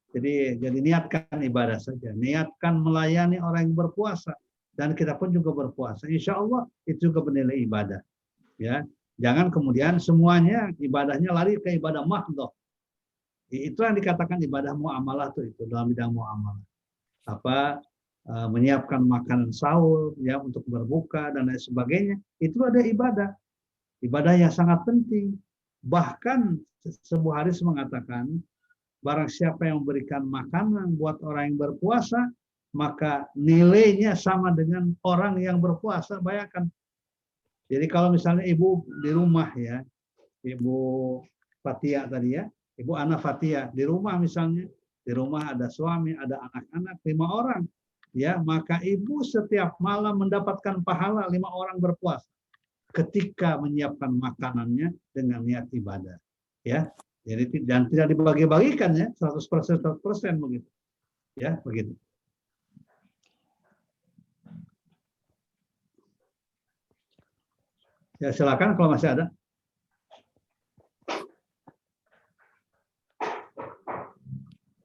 Jadi niatkan ibadah saja, niatkan melayani orang yang berpuasa, dan kita pun juga berpuasa. Insya Allah itu juga bernilai ibadah. Ya, jangan kemudian semuanya ibadahnya lari ke ibadah mahdhah. Itu yang dikatakan ibadah muamalah itu dalam bidang muamalah. Menyiapkan makanan sahur ya untuk berbuka dan lain sebagainya, itu ada ibadah yang sangat penting. Bahkan sebuah hadis mengatakan, barang siapa yang memberikan makanan buat orang yang berpuasa, maka nilainya sama dengan orang yang berpuasa. Bayangkan. Jadi kalau misalnya ibu di rumah ya, Ibu Fatia tadi ya, Ibu Ana Fatia di rumah misalnya, di rumah ada suami, ada anak-anak 5 orang, ya maka ibu setiap malam mendapatkan pahala 5 orang berpuasa ketika menyiapkan makanannya dengan niat ibadah, ya. Jadi dan tidak dibagi-bagikan ya 100% begitu. Ya, begitu. Ya, silakan kalau masih ada.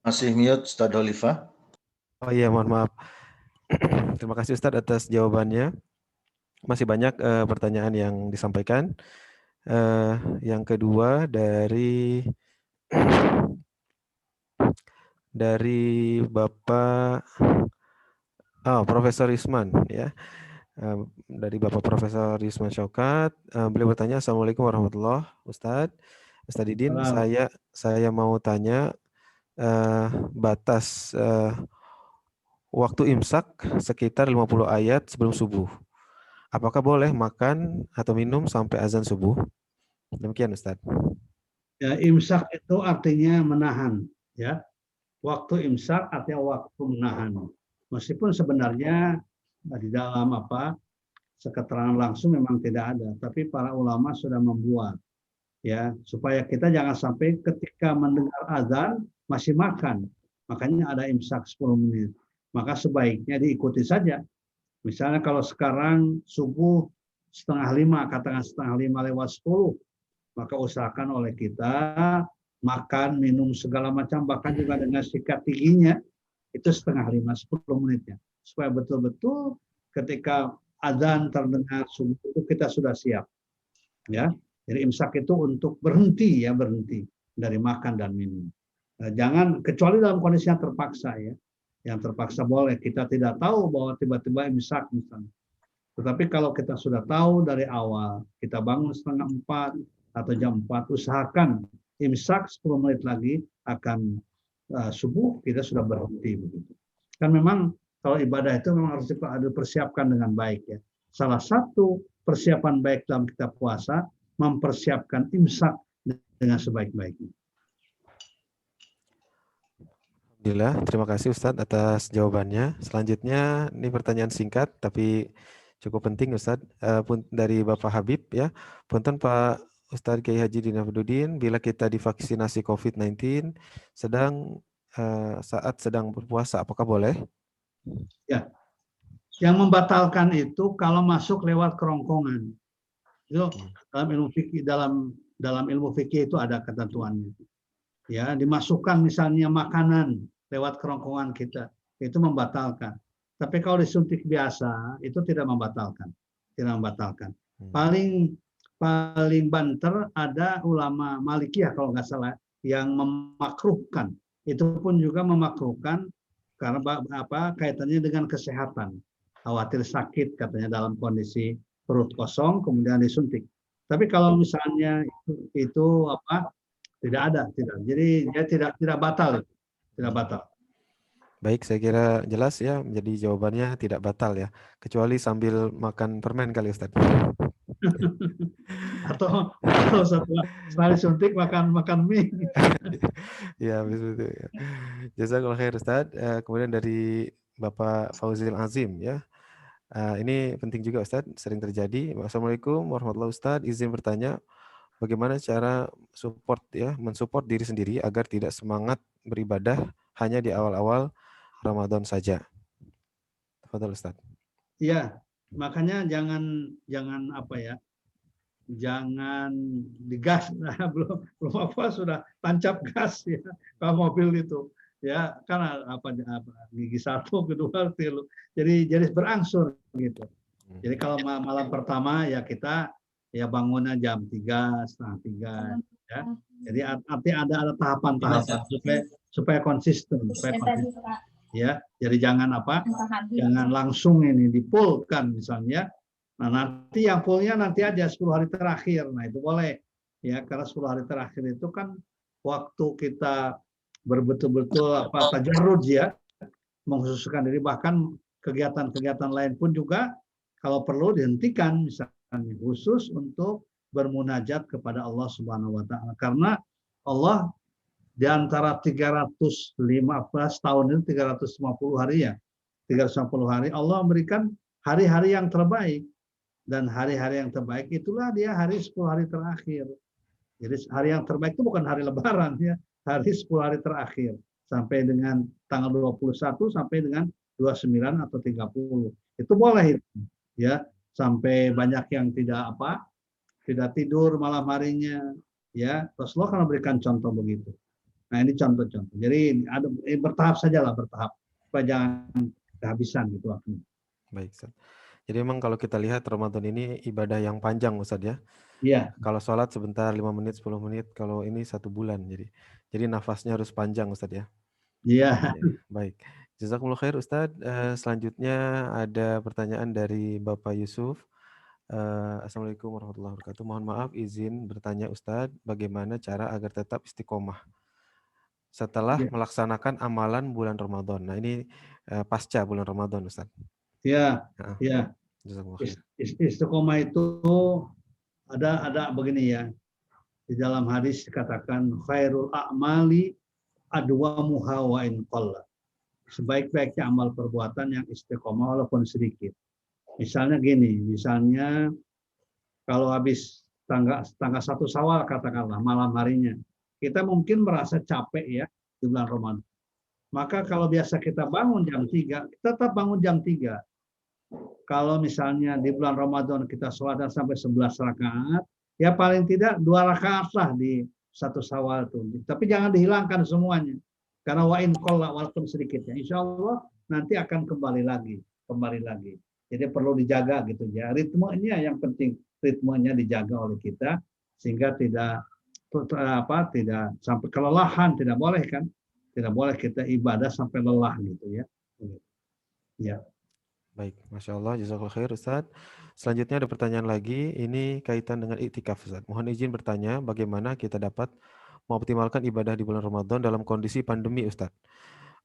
Masih mute Ustaz Oliva. Oh iya, mohon maaf. Terima kasih Ustadz atas jawabannya. Masih banyak pertanyaan yang disampaikan. Yang kedua dari Bapak Profesor Isman ya. Dari Bapak Profesor Isman Syaukat, beliau bertanya, Assalamualaikum warahmatullahi wabarakatuh. Ustadz Didin, saya mau tanya batas waktu imsak sekitar 50 ayat sebelum subuh. Apakah boleh makan atau minum sampai azan subuh? Demikian Ustaz. Ya, imsak itu artinya menahan, ya. Waktu imsak artinya waktu menahan. Meskipun sebenarnya di dalam keterangan langsung memang tidak ada, tapi para ulama sudah membuat ya supaya kita jangan sampai ketika mendengar azan masih makan. Makanya ada imsak 10 menit. Maka sebaiknya diikuti saja. Misalnya kalau sekarang subuh 4:30, katakan 4:30 lewat 10, maka usahakan oleh kita makan, minum segala macam, bahkan juga dengan sikat giginya itu 4:30, 10 menitnya, supaya betul-betul ketika azan terdengar subuh itu kita sudah siap. Ya, jadi imsak itu untuk berhenti dari makan dan minum. Jangan kecuali dalam kondisi yang terpaksa ya. Yang terpaksa boleh, kita tidak tahu bahwa tiba-tiba imsak misalnya. Tetapi kalau kita sudah tahu dari awal, kita bangun 3:30 atau jam 4, usahakan imsak 10 menit lagi akan subuh, kita sudah berhenti begitu. Kan memang kalau ibadah itu memang harus dipersiapkan dengan baik ya. Salah satu persiapan baik dalam kita puasa, mempersiapkan imsak dengan sebaik-baiknya. Alhamdulillah, terima kasih Ustadz atas jawabannya. Selanjutnya, ini pertanyaan singkat tapi cukup penting Ustadz, dari Bapak Habib ya. Punten Pak Ustadz Kiai Haji Dina Abdudin, bila kita divaksinasi COVID-19 saat sedang berpuasa, apakah boleh? Ya, yang membatalkan itu kalau masuk lewat kerongkongan. Itu dalam ilmu fikih itu ada ketentuannya. Ya, dimasukkan misalnya makanan lewat kerongkongan kita, itu membatalkan. Tapi kalau disuntik biasa itu tidak membatalkan. Paling banter ada ulama Malikiyah kalau nggak salah yang memakruhkan. Itu pun juga memakruhkan karena kaitannya dengan kesehatan. Khawatir sakit katanya dalam kondisi perut kosong kemudian disuntik. Tapi kalau misalnya itu tidak ada. Jadi dia tidak batal. Baik, saya kira jelas ya, menjadi jawabannya tidak batal ya, kecuali sambil makan permen kali Ustaz. atau setelah disuntik makan mie. Ya, betul. Jazakallah khair Ustaz. Kemudian dari Bapak Fauzil Azim ya. Ini penting juga Ustaz, sering terjadi. Assalamualaikum warahmatullahi wabarakatuh. Ustaz, izin bertanya, bagaimana cara mensupport diri sendiri agar tidak semangat beribadah hanya di awal-awal Ramadan saja? Tafadhol Ustaz. Iya, makanya jangan jangan digas. Nah, belum apa sudah tancap gas ya kalau mobil itu. Ya, karena gigi 1, kedua, tilu. Jadi berangsur gitu. Jadi kalau malam pertama ya kita ya bangunnya jam 3, setengah 3 ya. Jadi artinya ada tahapan-tahapan supaya konsisten, ya. Jadi jangan langsung ini dipulkan misalnya. Nah, nanti yang fullnya nanti aja 10 hari terakhir. Nah, itu boleh ya, karena 10 hari terakhir itu kan waktu kita berbetul-betul tajarrud ya, mengkhususkan diri, bahkan kegiatan-kegiatan lain pun juga kalau perlu dihentikan, misalnya khusus untuk bermunajat kepada Allah Subhanahu wa taala. Karena Allah di antara 315 tahun itu 350 hari ya. 350 hari Allah memberikan hari-hari yang terbaik, dan hari-hari yang terbaik itulah dia hari 10 hari terakhir. Jadi hari yang terbaik itu bukan hari lebaran ya, hari 10 hari terakhir sampai dengan tanggal 21 sampai dengan 29 atau 30. Itu boleh itu ya, sampai banyak yang tidak tidur malam harinya ya. Rasulullah kan memberikan contoh begitu. Nah, ini contoh-contoh. Jadi ada bertahap sajalah, bertahap supaya jangan kehabisan gitu waktunya. Baik, Ustaz. Jadi memang kalau kita lihat Ramadan ini ibadah yang panjang Ustaz ya. Iya. Kalau sholat sebentar 5 menit, 10 menit, kalau ini 1 bulan. Jadi nafasnya harus panjang Ustaz ya. Iya. Baik. Jazakumullah khair Ustaz. Selanjutnya ada pertanyaan dari Bapak Yusuf. Assalamualaikum warahmatullahi wabarakatuh. Mohon maaf izin bertanya Ustaz, bagaimana cara agar tetap istiqomah setelah melaksanakan amalan bulan Ramadan. Nah, ini pasca bulan Ramadan Ustaz. Ya, ya. Istiqomah itu ada begini ya. Di dalam hadis dikatakan khairul a'mali adwamuha wa in qalla. Sebaik-baiknya amal perbuatan yang istiqomah walaupun sedikit. Misalnya gini, kalau habis tanggal 1 Syawal katakanlah malam harinya, kita mungkin merasa capek ya di bulan Ramadan. Maka kalau biasa kita bangun jam 3, kita tetap bangun jam 3. Kalau misalnya di bulan Ramadan kita sholat sampai 11 rakaat, ya paling tidak 2 rakaat lah di 1 Syawal itu. Tapi jangan dihilangkan semuanya. Karena wa'in qalla walaupun sedikitnya. Insya Allah nanti akan kembali lagi. Jadi perlu dijaga gitu ya. Ritmenya yang penting, ritmenya dijaga oleh kita sehingga tidak sampai kelelahan, tidak boleh kan? Tidak boleh kita ibadah sampai lelah gitu ya. Ya. Baik, Masya Allah, jazakallah khair Ustaz. Selanjutnya ada pertanyaan lagi, ini kaitan dengan iktikaf Ustaz. Mohon izin bertanya, bagaimana kita dapat mengoptimalkan ibadah di bulan Ramadan dalam kondisi pandemi Ustaz?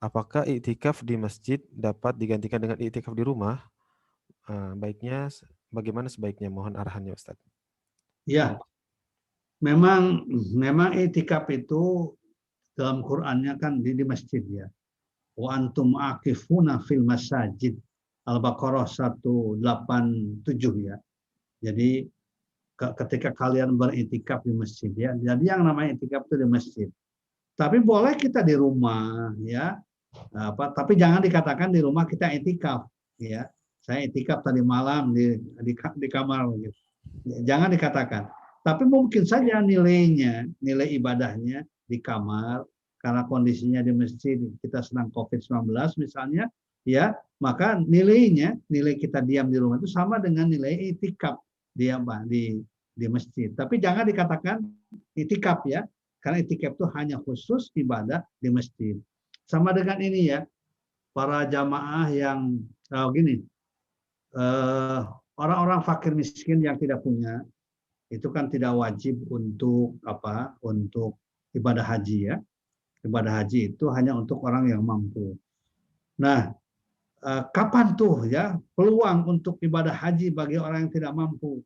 Apakah iktikaf di masjid dapat digantikan dengan iktikaf di rumah? Bagaimana sebaiknya? Mohon arahannya Ustaz. Ya, memang iktikaf itu dalam Qur'annya kan di masjid ya. Wa antum aqifuna fil masajid. Al-Baqarah 187 ya. Jadi ketika kalian beriktikaf di masjid ya. Jadi yang namanya iktikaf itu di masjid. Tapi boleh kita di rumah ya. Tapi jangan dikatakan di rumah kita iktikaf ya. Saya iktikaf tadi malam di kamar gitu. Jangan dikatakan. Tapi mungkin saja nilai ibadahnya di kamar karena kondisinya di masjid kita sedang COVID-19 misalnya. Ya, maka nilai kita diam di rumah itu sama dengan nilai iktikaf di masjid. Tapi jangan dikatakan iktikaf ya, karena iktikaf itu hanya khusus ibadah di masjid. Sama dengan ini ya, para jamaah yang orang-orang fakir miskin yang tidak punya itu kan tidak wajib untuk ibadah haji ya. Ibadah haji itu hanya untuk orang yang mampu. Nah, kapan tuh ya peluang untuk ibadah haji bagi orang yang tidak mampu?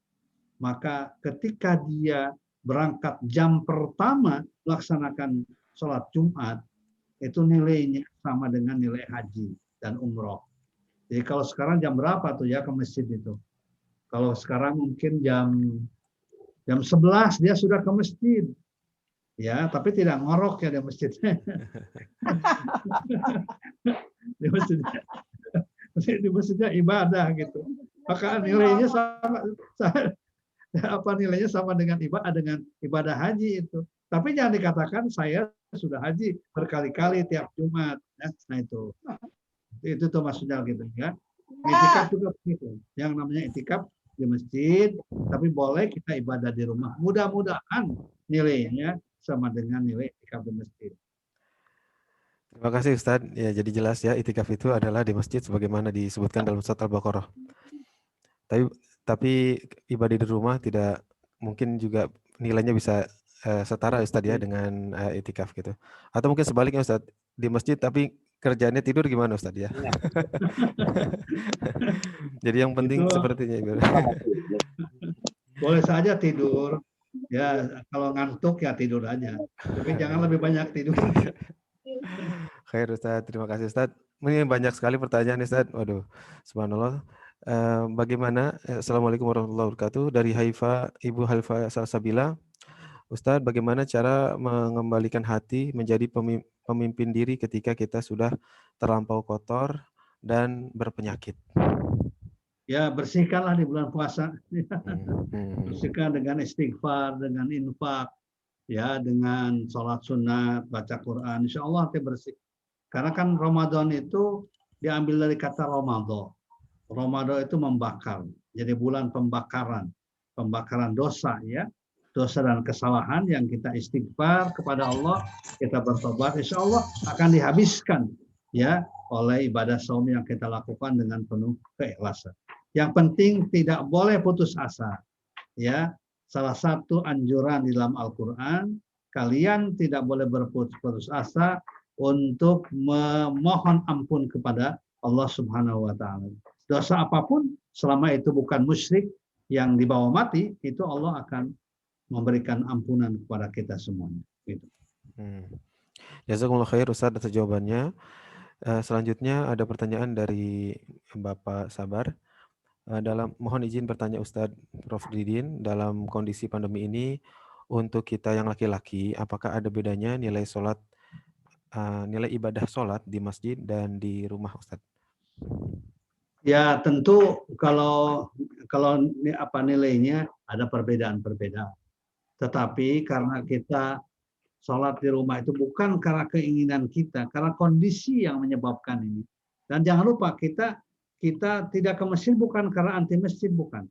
maka ketika dia berangkat jam pertama melaksanakan sholat Jumat, itu nilainya sama dengan nilai haji dan umroh. Jadi kalau sekarang jam berapa tuh ya ke masjid itu? Kalau sekarang mungkin jam 11 dia sudah ke masjid. Ya, tapi tidak ngorok ya di masjidnya. di masjidnya ibadah gitu. Maka nilainya sama dengan ibadah haji itu. Tapi jangan dikatakan saya sudah haji berkali-kali tiap Jumat. Ya. Nah itu tuh maksudnya gitu ya. Itikaf juga begitu. Yang namanya itikaf di masjid, tapi boleh kita ibadah di rumah. Mudah-mudahan nilainya sama dengan nilai itikaf di masjid. Terima kasih Ustadz. Ya, jadi jelas ya, itikaf itu adalah di masjid sebagaimana disebutkan dalam surat Al-Baqarah. Tapi ibadah di rumah tidak mungkin juga nilainya bisa setara Ustadz ya dengan itikaf gitu. Atau mungkin sebaliknya Ustadz, di masjid tapi kerjaannya tidur gimana Ustadz ya? Jadi yang penting Itu, sepertinya ibadah. Boleh saja tidur. Ya, kalau ngantuk ya tidur aja. Tapi jangan lebih banyak tidur. Khair Ustadz, terima kasih Ustadz. Ini banyak sekali pertanyaan Ustadz. Waduh, subhanallah. Bagaimana? Assalamualaikum warahmatullahi wabarakatuh. Dari Haifa, Ibu Haifa Salsabila. Ustadz, bagaimana cara mengembalikan hati menjadi pemimpin diri ketika kita sudah terlampau kotor dan berpenyakit? Ya, bersihkanlah di bulan puasa. Bersihkan dengan istighfar, dengan infak, ya, dengan sholat sunat, baca Quran. Insya Allah hati bersih. Karena kan Ramadan itu diambil dari kata Ramadan. Ramadan itu membakar. Jadi bulan pembakaran dosa ya. Dosa dan kesalahan yang kita istighfar kepada Allah, kita bertobat, insya Allah akan dihabiskan ya oleh ibadah saum yang kita lakukan dengan penuh keikhlasan. Yang penting tidak boleh putus asa. Ya, salah satu anjuran di dalam Al-Qur'an, kalian tidak boleh berputus asa untuk memohon ampun kepada Allah Subhanahu wa taala. Dosa apapun selama itu bukan musyrik yang dibawa mati, itu Allah akan memberikan ampunan kepada kita semuanya. Gitu. Jazakumullah khair Ustaz atas jawabannya. Selanjutnya ada pertanyaan dari Bapak Sabar. Mohon izin bertanya Ustadz Prof. Didin, dalam kondisi pandemi ini untuk kita yang laki-laki, apakah ada bedanya nilai ibadah sholat di masjid dan di rumah Ustadz? Ya tentu kalau nilainya ada perbedaan-perbedaan. Tetapi karena kita sholat di rumah itu bukan karena keinginan kita, karena kondisi yang menyebabkan ini. Dan jangan lupa kita tidak ke masjid bukan karena anti masjid, bukan,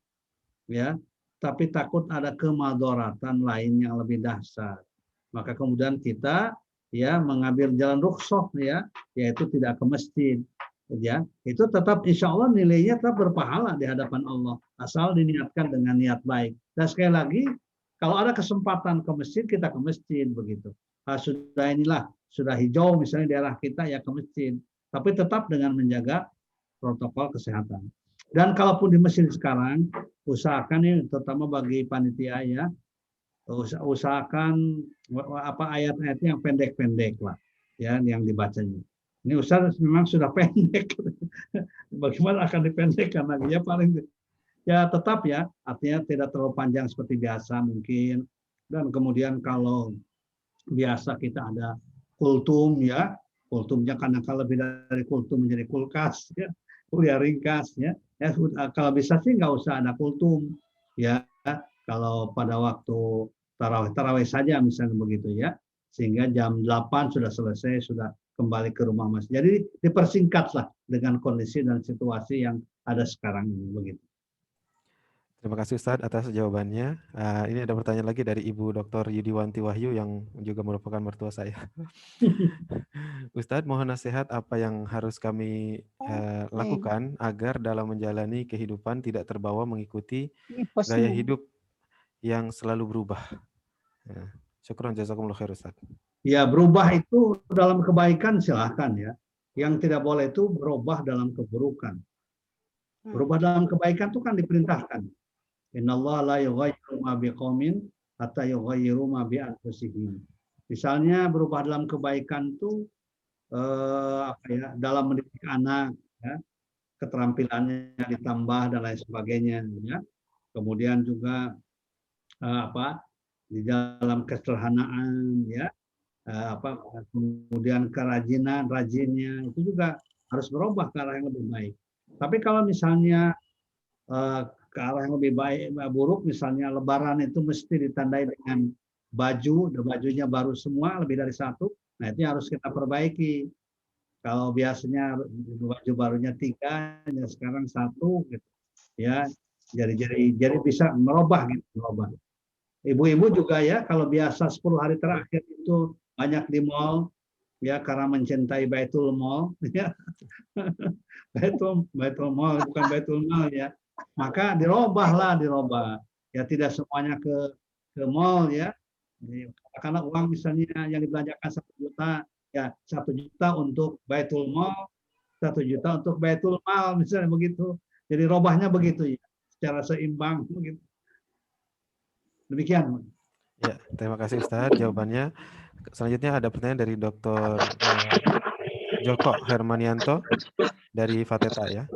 ya, tapi takut ada kemadharatan lain yang lebih dahsyat. Maka kemudian kita ya mengambil jalan rukhsah ya, yaitu tidak ke masjid. Ya, itu tetap insya Allah nilainya tetap berpahala di hadapan Allah asal diniatkan dengan niat baik. Dan sekali lagi, kalau ada kesempatan ke masjid, kita ke masjid begitu. Sudah hijau misalnya daerah kita ya ke masjid, tapi tetap dengan menjaga protokol kesehatan. Dan kalaupun di masjid sekarang, usahakan ini terutama bagi panitia ya, usahakan ayat-ayatnya yang pendek-pendek lah, ya yang dibacanya. Ini Ustaz memang sudah pendek, bagaimana akan dipendekkan lagi ya paling ya tetap ya, artinya tidak terlalu panjang seperti biasa mungkin. Dan kemudian kalau biasa kita ada kultum ya, kultumnya kadang-kadang lebih dari kultum menjadi kulkas ya. Kuliah ringkas ya. Kalau bisa sih nggak usah ada kultum ya. Kalau pada waktu tarawih saja misalnya begitu ya. Sehingga jam 8 sudah selesai, sudah kembali ke rumah masjid. Jadi dipersingkatlah dengan kondisi dan situasi yang ada sekarang ini begitu. Terima kasih Ustadz atas jawabannya. Ini ada pertanyaan lagi dari Ibu Dr. Yudiwanti Wahyu yang juga merupakan mertua saya. Ustadz, mohon nasihat apa yang harus kami lakukan agar dalam menjalani kehidupan tidak terbawa mengikuti gaya hidup yang selalu berubah. Syukran jazakumullah khair Ustadz. Ya, berubah itu dalam kebaikan silahkan ya. Yang tidak boleh itu berubah dalam keburukan. Berubah dalam kebaikan itu kan diperintahkan. Innallaha la yughayyiru ma biqaumin hatta yughayyiru ma bi anfusihim. Misalnya berubah dalam kebaikan itu dalam mendidik anak, ya, keterampilannya ditambah dan lain sebagainya, ya. Kemudian juga di dalam kesederhanaan, ya, kemudian rajinnya itu juga harus berubah ke arah yang lebih baik. Tapi kalau misalnya ke arah yang lebih buruk, misalnya Lebaran itu mesti ditandai dengan bajunya baru semua, lebih dari satu, nah itu harus kita perbaiki. Kalau biasanya baju barunya 3, ya sekarang 1, gitu, ya. Jadi bisa merubah, gitu, merubah. Ibu-ibu juga, ya, kalau biasa 10 hari terakhir itu banyak di mall, ya, karena mencintai Baitul Mall, ya. Baitul Mall, bukan Baitul Mal, ya. Maka dirubah. Ya, tidak semuanya ke mall, ya. Karena uang misalnya yang dibelanjakan 1 juta, ya 1 juta untuk Baitul Mall, 1 juta untuk Baitul Mal, misalnya begitu. Jadi robahnya begitu, ya, secara seimbang begitu. Demikian. Ya, terima kasih Ustadz jawabannya. Selanjutnya ada pertanyaan dari Dr. Joko Hermanianto dari Fateta, ya.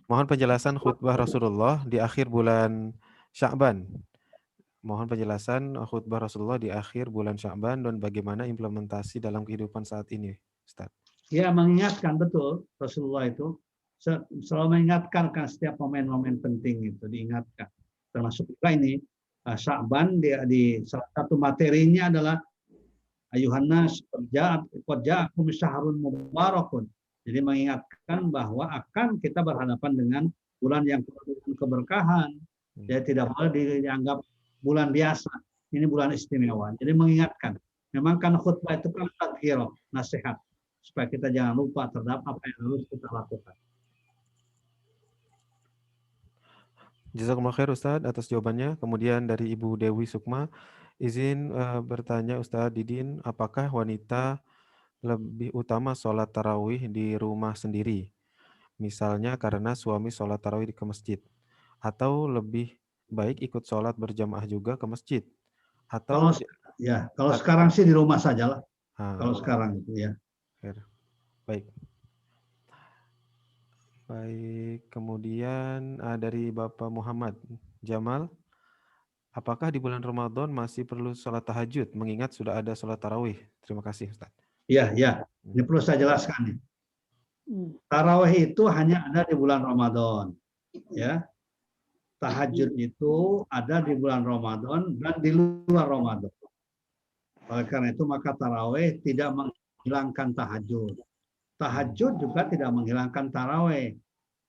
Mohon penjelasan khutbah Rasulullah di akhir bulan Sya'ban. Mohon penjelasan khutbah Rasulullah di akhir bulan Sya'ban dan bagaimana implementasi dalam kehidupan saat ini, Ustaz. Ya, mengingatkan, betul, Rasulullah itu selalu mengingatkan, kan, setiap momen-momen penting itu diingatkan. Termasuk juga ini Sya'ban, di salah satu materinya adalah ayuhan nas qad ja'akum syahrun mubarakun. Jadi mengingatkan bahwa akan kita berhadapan dengan bulan yang penuh dengan keberkahan. Jadi tidak boleh dianggap bulan biasa. Ini bulan istimewa. Jadi mengingatkan. Memang kan khutbah itu kan tadhkirah, nasihat, supaya kita jangan lupa terhadap apa yang harus kita lakukan. Jazakumullah khair Ustadz atas jawabannya. Kemudian dari Ibu Dewi Sukma, izin bertanya Ustadz Didin, apakah wanita lebih utama sholat tarawih di rumah sendiri? Misalnya karena suami sholat tarawih ke masjid. Atau lebih baik ikut sholat berjamaah juga ke masjid? Atau kalau sekarang sih di rumah saja lah. Kalau sekarang itu, ya. Baik. Baik, kemudian dari Bapak Muhammad Jamal, apakah di bulan Ramadan masih perlu sholat tahajud mengingat sudah ada sholat tarawih? Terima kasih Ustaz. Ya. Ini perlu saya jelaskan nih. Tarawih itu hanya ada di bulan Ramadan, ya. Tahajud itu ada di bulan Ramadan dan di luar Ramadan. Oleh karena itu maka tarawih tidak menghilangkan tahajud. Tahajud juga tidak menghilangkan tarawih,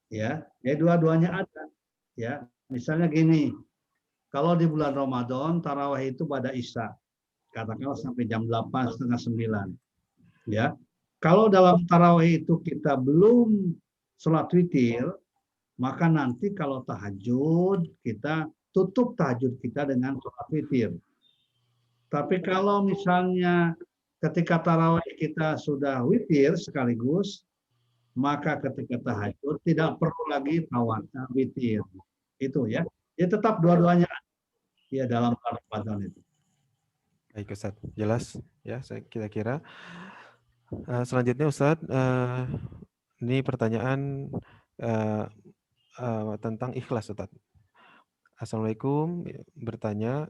ya. Jadi dua-duanya ada, ya. Misalnya gini, kalau di bulan Ramadan tarawih itu pada Isya, katakanlah sampai jam 8, setengah 9, ya. Kalau dalam tarawih itu kita belum sholat witir, maka nanti kalau tahajud kita tutup tahajud kita dengan sholat witir. Tapi kalau misalnya ketika tarawih kita sudah witir sekaligus, maka ketika tahajud tidak perlu lagi tawaf witir. Itu, ya. Jadi tetap dua-duanya, ya, dalam Ramadan itu. Baik Ustaz, jelas ya saya kira-kira. Selanjutnya Ustaz, ini pertanyaan tentang ikhlas Ustaz. Assalamualaikum,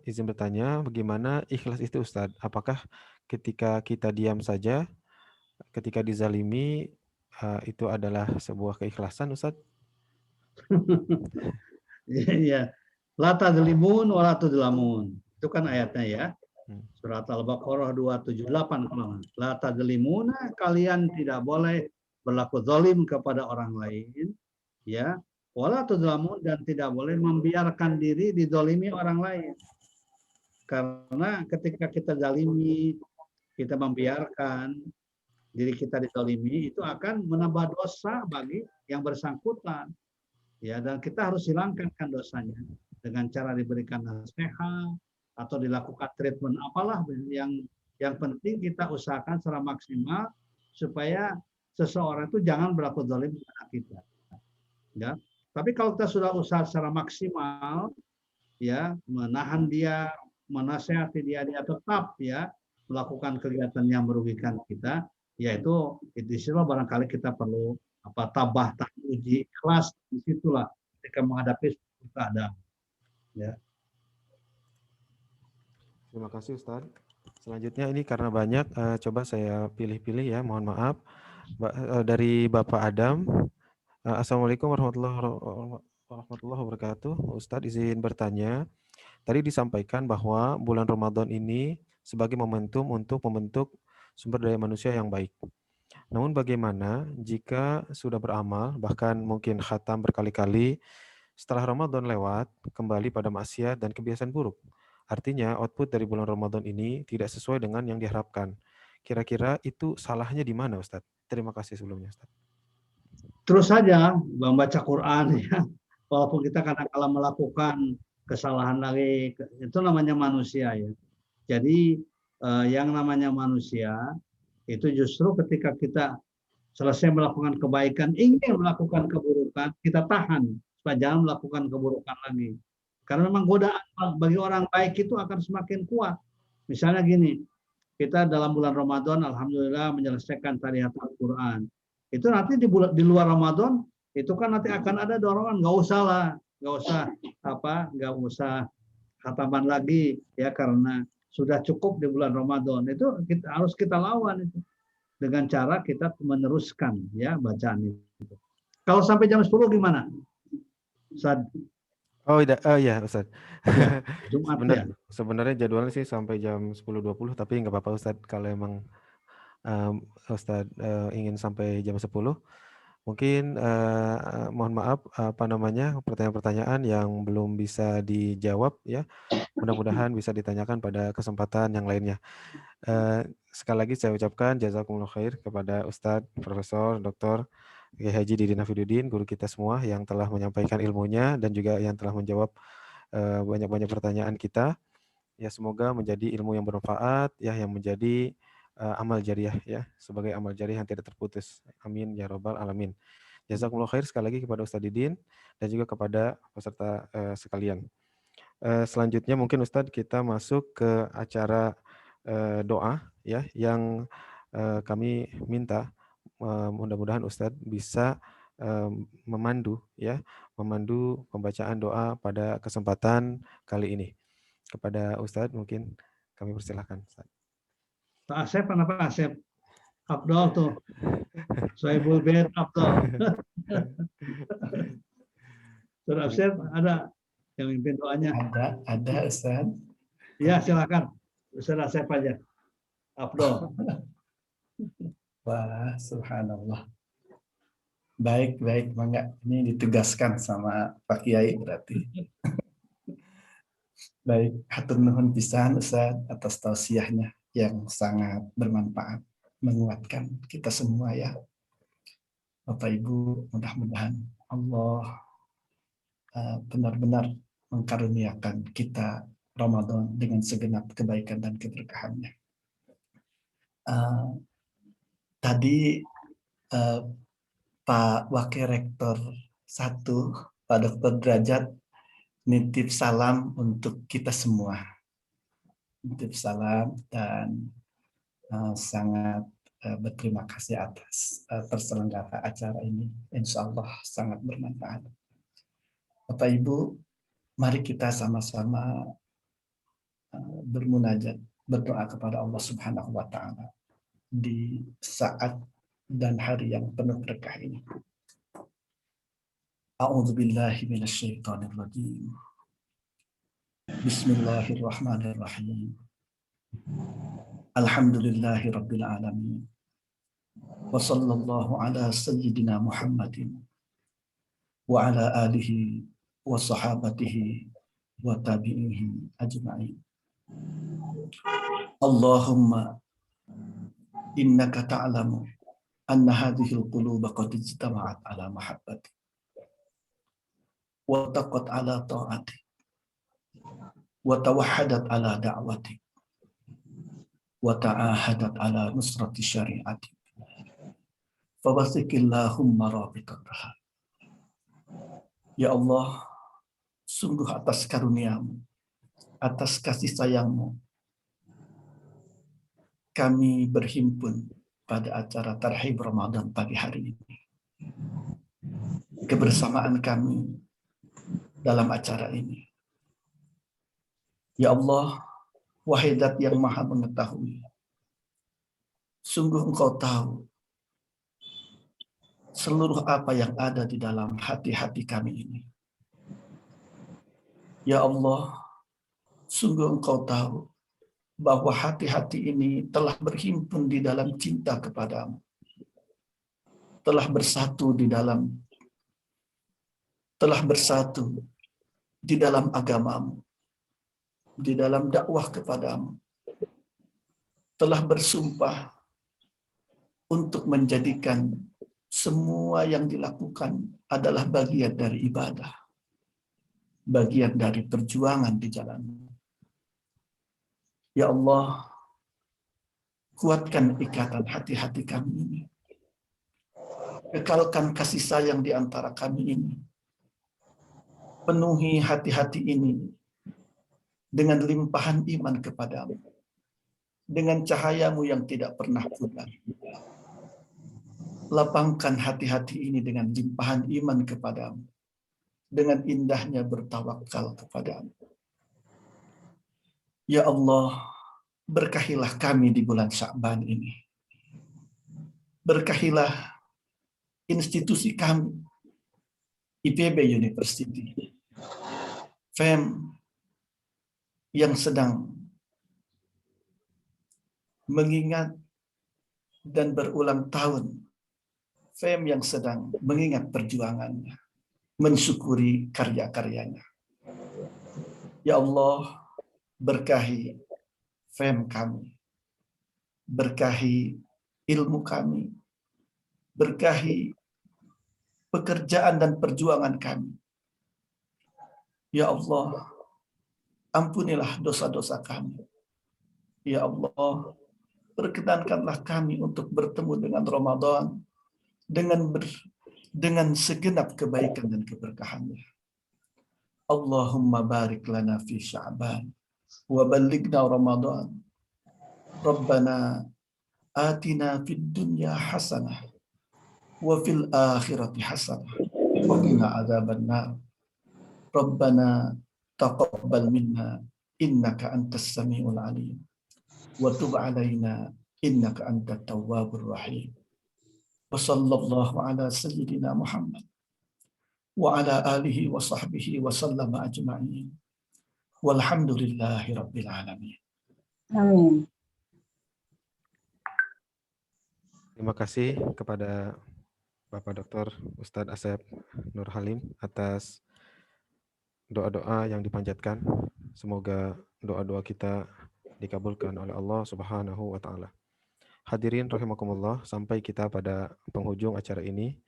izin bertanya, bagaimana ikhlas itu Ustaz? Apakah ketika kita diam saja, ketika dizalimi, itu adalah sebuah keikhlasan Ustaz? Ya, la tadzlimun wa la tudlamun. Itu kan ayatnya, ya. Surat Al-Baqarah 278. La tadzlimuna, kalian tidak boleh berlaku zalim kepada orang lain, ya. Wala tudlamun, dan tidak boleh membiarkan diri dizalimi orang lain. Karena ketika kita zalimi, kita membiarkan diri kita dizalimi, itu akan menambah dosa bagi yang bersangkutan. Ya, dan kita harus hilangkan dosanya dengan cara diberikan nasihat atau dilakukan treatment apalah, yang penting kita usahakan secara maksimal supaya seseorang itu jangan berlaku zalim kepada kita. Ya. Tapi kalau kita sudah usaha secara maksimal, ya, menahan dia, menasehati dia tetap ya melakukan kegiatan yang merugikan kita, yaitu disitulah barangkali kita perlu tabah, uji ikhlas, disitulah ketika menghadapi keadaan. Ya. Terima kasih Ustadz. Selanjutnya ini karena banyak, coba saya pilih-pilih ya, mohon maaf. Dari Bapak Adam. Assalamualaikum warahmatullahi wabarakatuh. Ustadz izin bertanya. Tadi disampaikan bahwa bulan Ramadan ini sebagai momentum untuk membentuk sumber daya manusia yang baik. Namun bagaimana jika sudah beramal, bahkan mungkin khatam berkali-kali, setelah Ramadan lewat, kembali pada maksiat dan kebiasaan buruk? Artinya output dari bulan Ramadan ini tidak sesuai dengan yang diharapkan. Kira-kira itu salahnya di mana, Ustadz? Terima kasih sebelumnya, Ustadz. Terus saja membaca Quran ya. Walaupun kita kadang-kala melakukan kesalahan lagi, itu namanya manusia ya. Jadi yang namanya manusia itu justru ketika kita selesai melakukan kebaikan, ingin melakukan keburukan, kita tahan supaya jangan melakukan keburukan lagi. Karena memang godaan bagi orang baik itu akan semakin kuat. Misalnya gini, kita dalam bulan Ramadan alhamdulillah menyelesaikan tarikat Al-Quran. Itu nanti di luar Ramadan itu kan nanti akan ada dorongan, nggak usah khataman lagi ya, karena sudah cukup di bulan Ramadan. Itu harus kita lawan itu dengan cara kita meneruskan ya bacaan itu. Kalau sampai jam 10 gimana? Ustaz? Oh iya Ustaz. Ya, Jumat ya. Sebenarnya jadwalnya sih sampai jam 10.20, tapi nggak apa-apa Ustaz kalau emang Ustaz ingin sampai jam 10. Mungkin mohon maaf pertanyaan-pertanyaan yang belum bisa dijawab ya. Mudah-mudahan bisa ditanyakan pada kesempatan yang lainnya. Sekali lagi saya ucapkan jazakumullah khair kepada Ustadz, Profesor, Dr. Kiai Haji Didin Hafidudin, guru kita semua yang telah menyampaikan ilmunya dan juga yang telah menjawab banyak-banyak pertanyaan kita. Ya semoga menjadi ilmu yang bermanfaat ya, yang menjadi amal jariah ya, sebagai amal jariah yang tidak terputus. Amin ya robbal alamin. Jazakumullah khair sekali lagi kepada Ustadz Didin dan juga kepada peserta sekalian. Selanjutnya mungkin Ustadz kita masuk ke acara doa ya, yang kami minta mudah-mudahan Ustadz bisa memandu pembacaan doa pada kesempatan kali ini. Kepada Ustadz mungkin kami persilahkan. Pak Asep apa Pak Asep? Abdul tuh. Soebul Bed Abdul. Saudara Asep ada yang mimpin doanya? Ada Ustaz. Ya silakan. Ustaz Asep aja. Abdul. Wah, subhanallah. Baik, Mangga. Ini ditegaskan sama Pak Kiai berarti. Baik, hatur nuhun pisan Ustaz atas tausiahnya yang sangat bermanfaat, menguatkan kita semua ya. Bapak Ibu, mudah-mudahan Allah benar-benar mengkaruniakan kita Ramadan dengan segenap kebaikan dan keberkahannya. Tadi Pak Wakil Rektor 1, Pak Dr. Derajat, nitip salam untuk kita semua. Nitip salam dan sangat berterima kasih atas terselenggara acara ini. Insya Allah sangat bermanfaat. Bapak Ibu, mari kita sama-sama bermunajat, berdoa kepada Allah Subhanahu wa Ta'ala di saat dan hari yang penuh berkah ini. A'udzubillahi minasyaitonir rajim. Bismillahirrahmanirrahim. Alhamdulillahi rabbil alamin. Wa sallallahu ala sayyidina Muhammadin wa ala alihi wa sahabatihi wa tabi'ihi ajma'in. Allahumma innaka ta'lamu anna hadhihi al-quluba qad ijtama'at ala mahabbati wa taqat ala ta'ati wa tawahhadat ala da'wati wa ta'ahadat ala nusrati syari'ati fawasikillahumma rabiqataha. Ya Allah, sungguh atas karunia-Mu, atas kasih sayang-Mu, kami berhimpun pada acara Tarhib Ramadan pagi hari ini. Kebersamaan kami dalam acara ini. Ya Allah, wahai Zat yang Maha Mengetahui, sungguh Engkau tahu seluruh apa yang ada di dalam hati-hati kami ini. Ya Allah, sungguh Engkau tahu bahwa hati-hati ini telah berhimpun di dalam cinta kepadamu, telah bersatu di dalam agamamu, di dalam dakwah kepadamu, telah bersumpah untuk menjadikan semua yang dilakukan adalah bagian dari ibadah, bagian dari perjuangan di jalan-Mu. Ya Allah, kuatkan ikatan hati-hati kami ini. Kekalkan kasih sayang di antara kami ini. Penuhi hati-hati ini dengan limpahan iman kepadamu. Dengan cahayamu yang tidak pernah pudar. Lapangkan hati-hati ini dengan limpahan iman kepadamu. Dengan indahnya bertawakal kepadamu. Ya Allah, berkahilah kami di bulan Sya'ban ini. Berkahilah institusi kami, IPB University, FEM yang sedang mengingat dan berulang tahun, FEM yang sedang mengingat perjuangannya, mensyukuri karya-karyanya. Ya Allah, berkahi FEM kami, berkahi ilmu kami, berkahi pekerjaan dan perjuangan kami. Ya Allah, ampunilah dosa-dosa kami. Ya Allah, perkenankanlah kami untuk bertemu dengan Ramadan dengan segenap kebaikan dan keberkahannya. Allahumma barik lana fi Sya'ban wa ballighna Ramadan. Rabbana atina fid dunya hasanah wa fil akhirati hasanah wa qina adzabannar. Rabbana taqabbal minna innaka antas samiul alim wa tub alaina innaka antat tawwabur rahim. Wa sallallahu ala sayyidina Muhammad wa ala alihi wa sahbihi wa sallama ajma'in. Walhamdulillahi rabbil alamin. Amin. Terima kasih kepada Bapak Dr. Ustadz Asep Nur Halim atas doa-doa yang dipanjatkan. Semoga doa-doa kita dikabulkan oleh Allah Subhanahu wa taala. Hadirin rahimakumullah, sampai kita pada penghujung acara ini.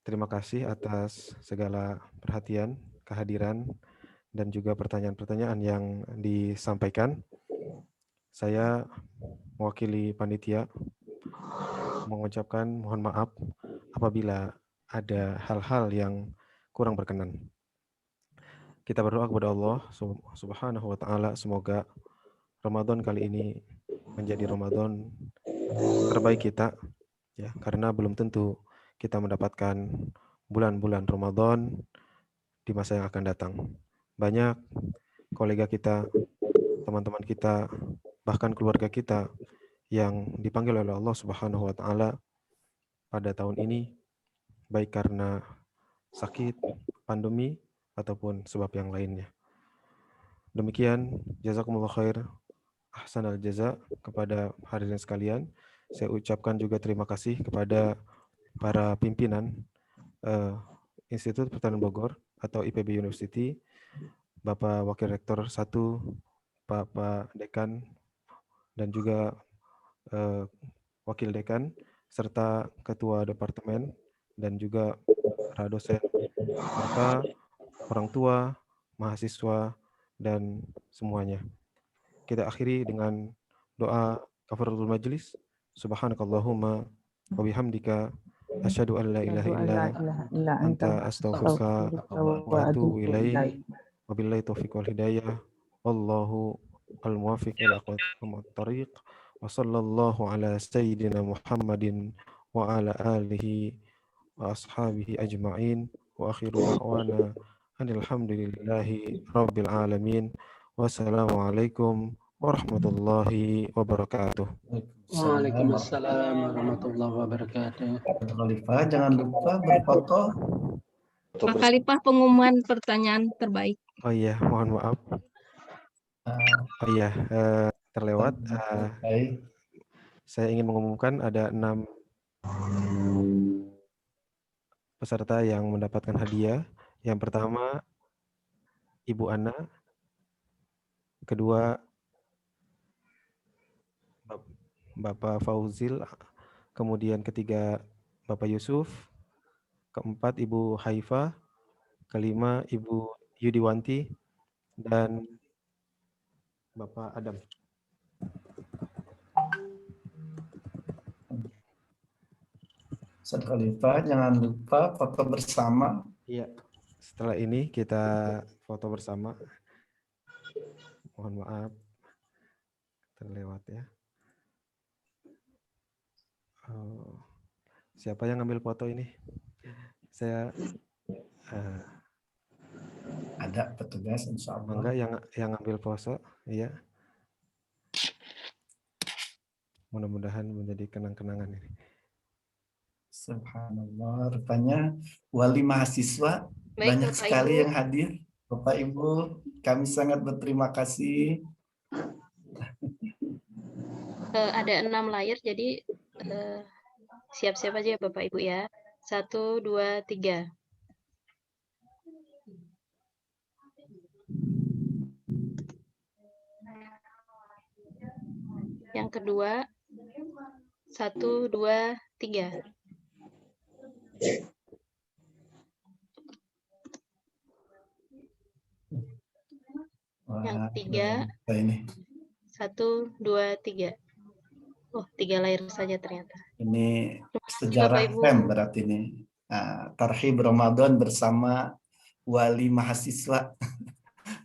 Terima kasih atas segala perhatian, kehadiran, dan juga pertanyaan-pertanyaan yang disampaikan. Saya mewakili panitia mengucapkan mohon maaf apabila ada hal-hal yang kurang berkenan. Kita berdoa kepada Allah Subhanahu wa taala, semoga Ramadan kali ini menjadi Ramadan terbaik kita, ya, karena belum tentu kita mendapatkan bulan-bulan Ramadan di masa yang akan datang. Banyak kolega kita, teman-teman kita, bahkan keluarga kita yang dipanggil oleh Allah Subhanahu wa taala pada tahun ini, baik karena sakit, pandemi, ataupun sebab yang lainnya. Demikian, jazakumullah khair, ahsanal jaza kepada hadirin sekalian. Saya ucapkan juga terima kasih kepada para pimpinan Institut Pertanian Bogor atau IPB University, Bapak Wakil Rektor 1, Bapak Dekan, dan juga Wakil Dekan, serta Ketua Departemen, dan juga para dosen, serta orang tua, mahasiswa, dan semuanya. Kita akhiri dengan doa kafaratul majlis. Subhanakallahumma wa bihamdika Asyhadu an la ilaha illa anta astaghfiruka wa atubu ilaik. Wabillahi taufiq wal hidayah. Wallahu al-muwaffiq ila aqwamit thariq. Wa sallallahu ala sayyidina Muhammadin wa ala alihi wa ashabihi ajma'in. Wa akhiru da'wana alhamdulillahi rabbil alamin. Wassalamualaikum warahmatullahi wabarakatuh. Waalaikumsalam warahmatullahi wabarakatuh. Khalifah, jangan lupa berfoto. Pak Khalifah, pengumuman pertanyaan terbaik. Oh iya, mohon maaf. Oh iya, terlewat. Saya ingin mengumumkan ada 6 peserta yang mendapatkan hadiah. Yang pertama, Ibu Ana. Kedua, Bapak Fauzil. Kemudian ketiga, Bapak Yusuf. Keempat, Ibu Haifa. Kelima, Ibu Yudiwanti. Dan Bapak Adam. Ustaz Khalifah, jangan lupa foto bersama. Iya, setelah ini kita foto bersama. Mohon maaf, terlewat ya. Siapa yang ngambil foto ini? Saya ada petugas, insya Allah. Enggak, yang ngambil foto, iya. Mudah-mudahan menjadi kenang-kenangan ini. Subhanallah, rupanya wali mahasiswa banyak Bapak sekali Ibu yang hadir. Bapak Ibu, kami sangat berterima kasih. ada 6 layar, jadi siap-siap aja ya Bapak Ibu ya. 1, 2, 3. Yang kedua, 1, 2, 3. Yang ketiga, 1, 2, 3. Oh, 3 layar saja ternyata. Ini sejarah FEM berarti ini. Nah, Tarhib Ramadan bersama wali mahasiswa.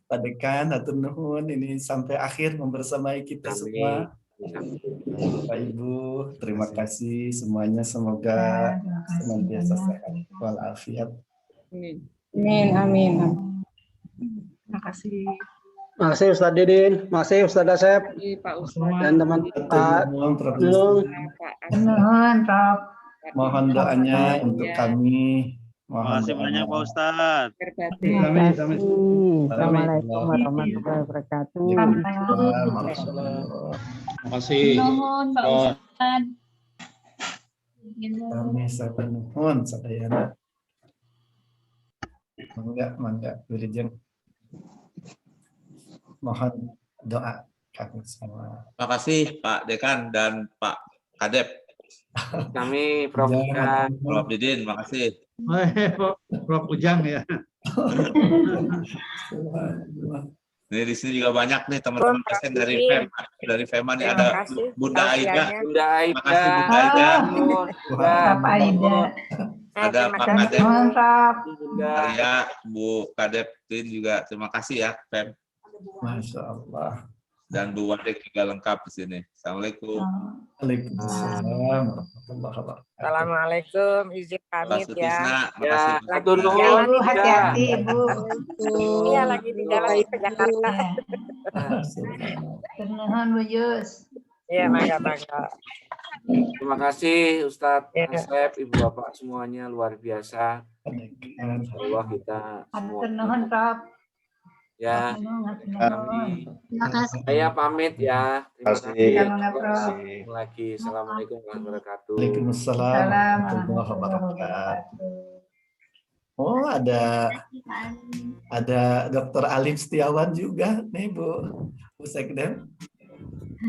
Pak Dekan, hatur nuhun, ini sampai akhir membersamai kita semua. Bapak Ibu, terima kasih semuanya, semoga senantiasa sehat walafiat. Amin. Amin. Terima kasih. Terima kasih Ustaz Didin, terima kasih Ustaz Asep, Pak Usman dan teman Pak Nung. Mohon doanya untuk kami. Terima kasih banyak Pak Ustadz. Assalamualaikum warahmatullahi wabarakatuh. Terima kasih. Mohon Pak Ustaz. Kami sabar nuhun sadayana. Mangga wilujeng. Mohon doa kami semua. Terima kasih Pak Dekan dan Pak Kadep. Kami Prof. Ujang. Prof. Didin, terima kasih. Prof. Ujang ya. Ini di sini juga banyak nih teman-teman pasien dari FEMA. Dari FEMA nih ada Bunda Aida. Bunda Aida. Terima kasih Bunda Aida. Bapak Aida. Ada Pak Kadep. Bunda Arya, Bu Kadep Tin juga terima kasih ya FEM. Masya Allah. Dan Bu Wadek juga lengkap di sini. Assalamualaikum. Waalaikumsalam warahmatullahi wabarakatuh. Assalamualaikum, izin pamit ya. Makasih. Jalan hati-hati Ibu. Iya, lagi di jalan ke Jakarta. Nuhun Bu Yus. Iya, mangga. Terima kasih Ustadz Asep, Ibu Bapak semuanya luar biasa. Allah kita semua. Nuhun Prof. Ya, Terima kasih. saya pamit ya. Terima kasih. Terima Lagi. Assalamualaikum warahmatullahi wabarakatuh. Waalaikumsalam warahmatullahi wabarakatuh. Oh, ada Dr. Alim Setiawan juga nih Bu Sekdem.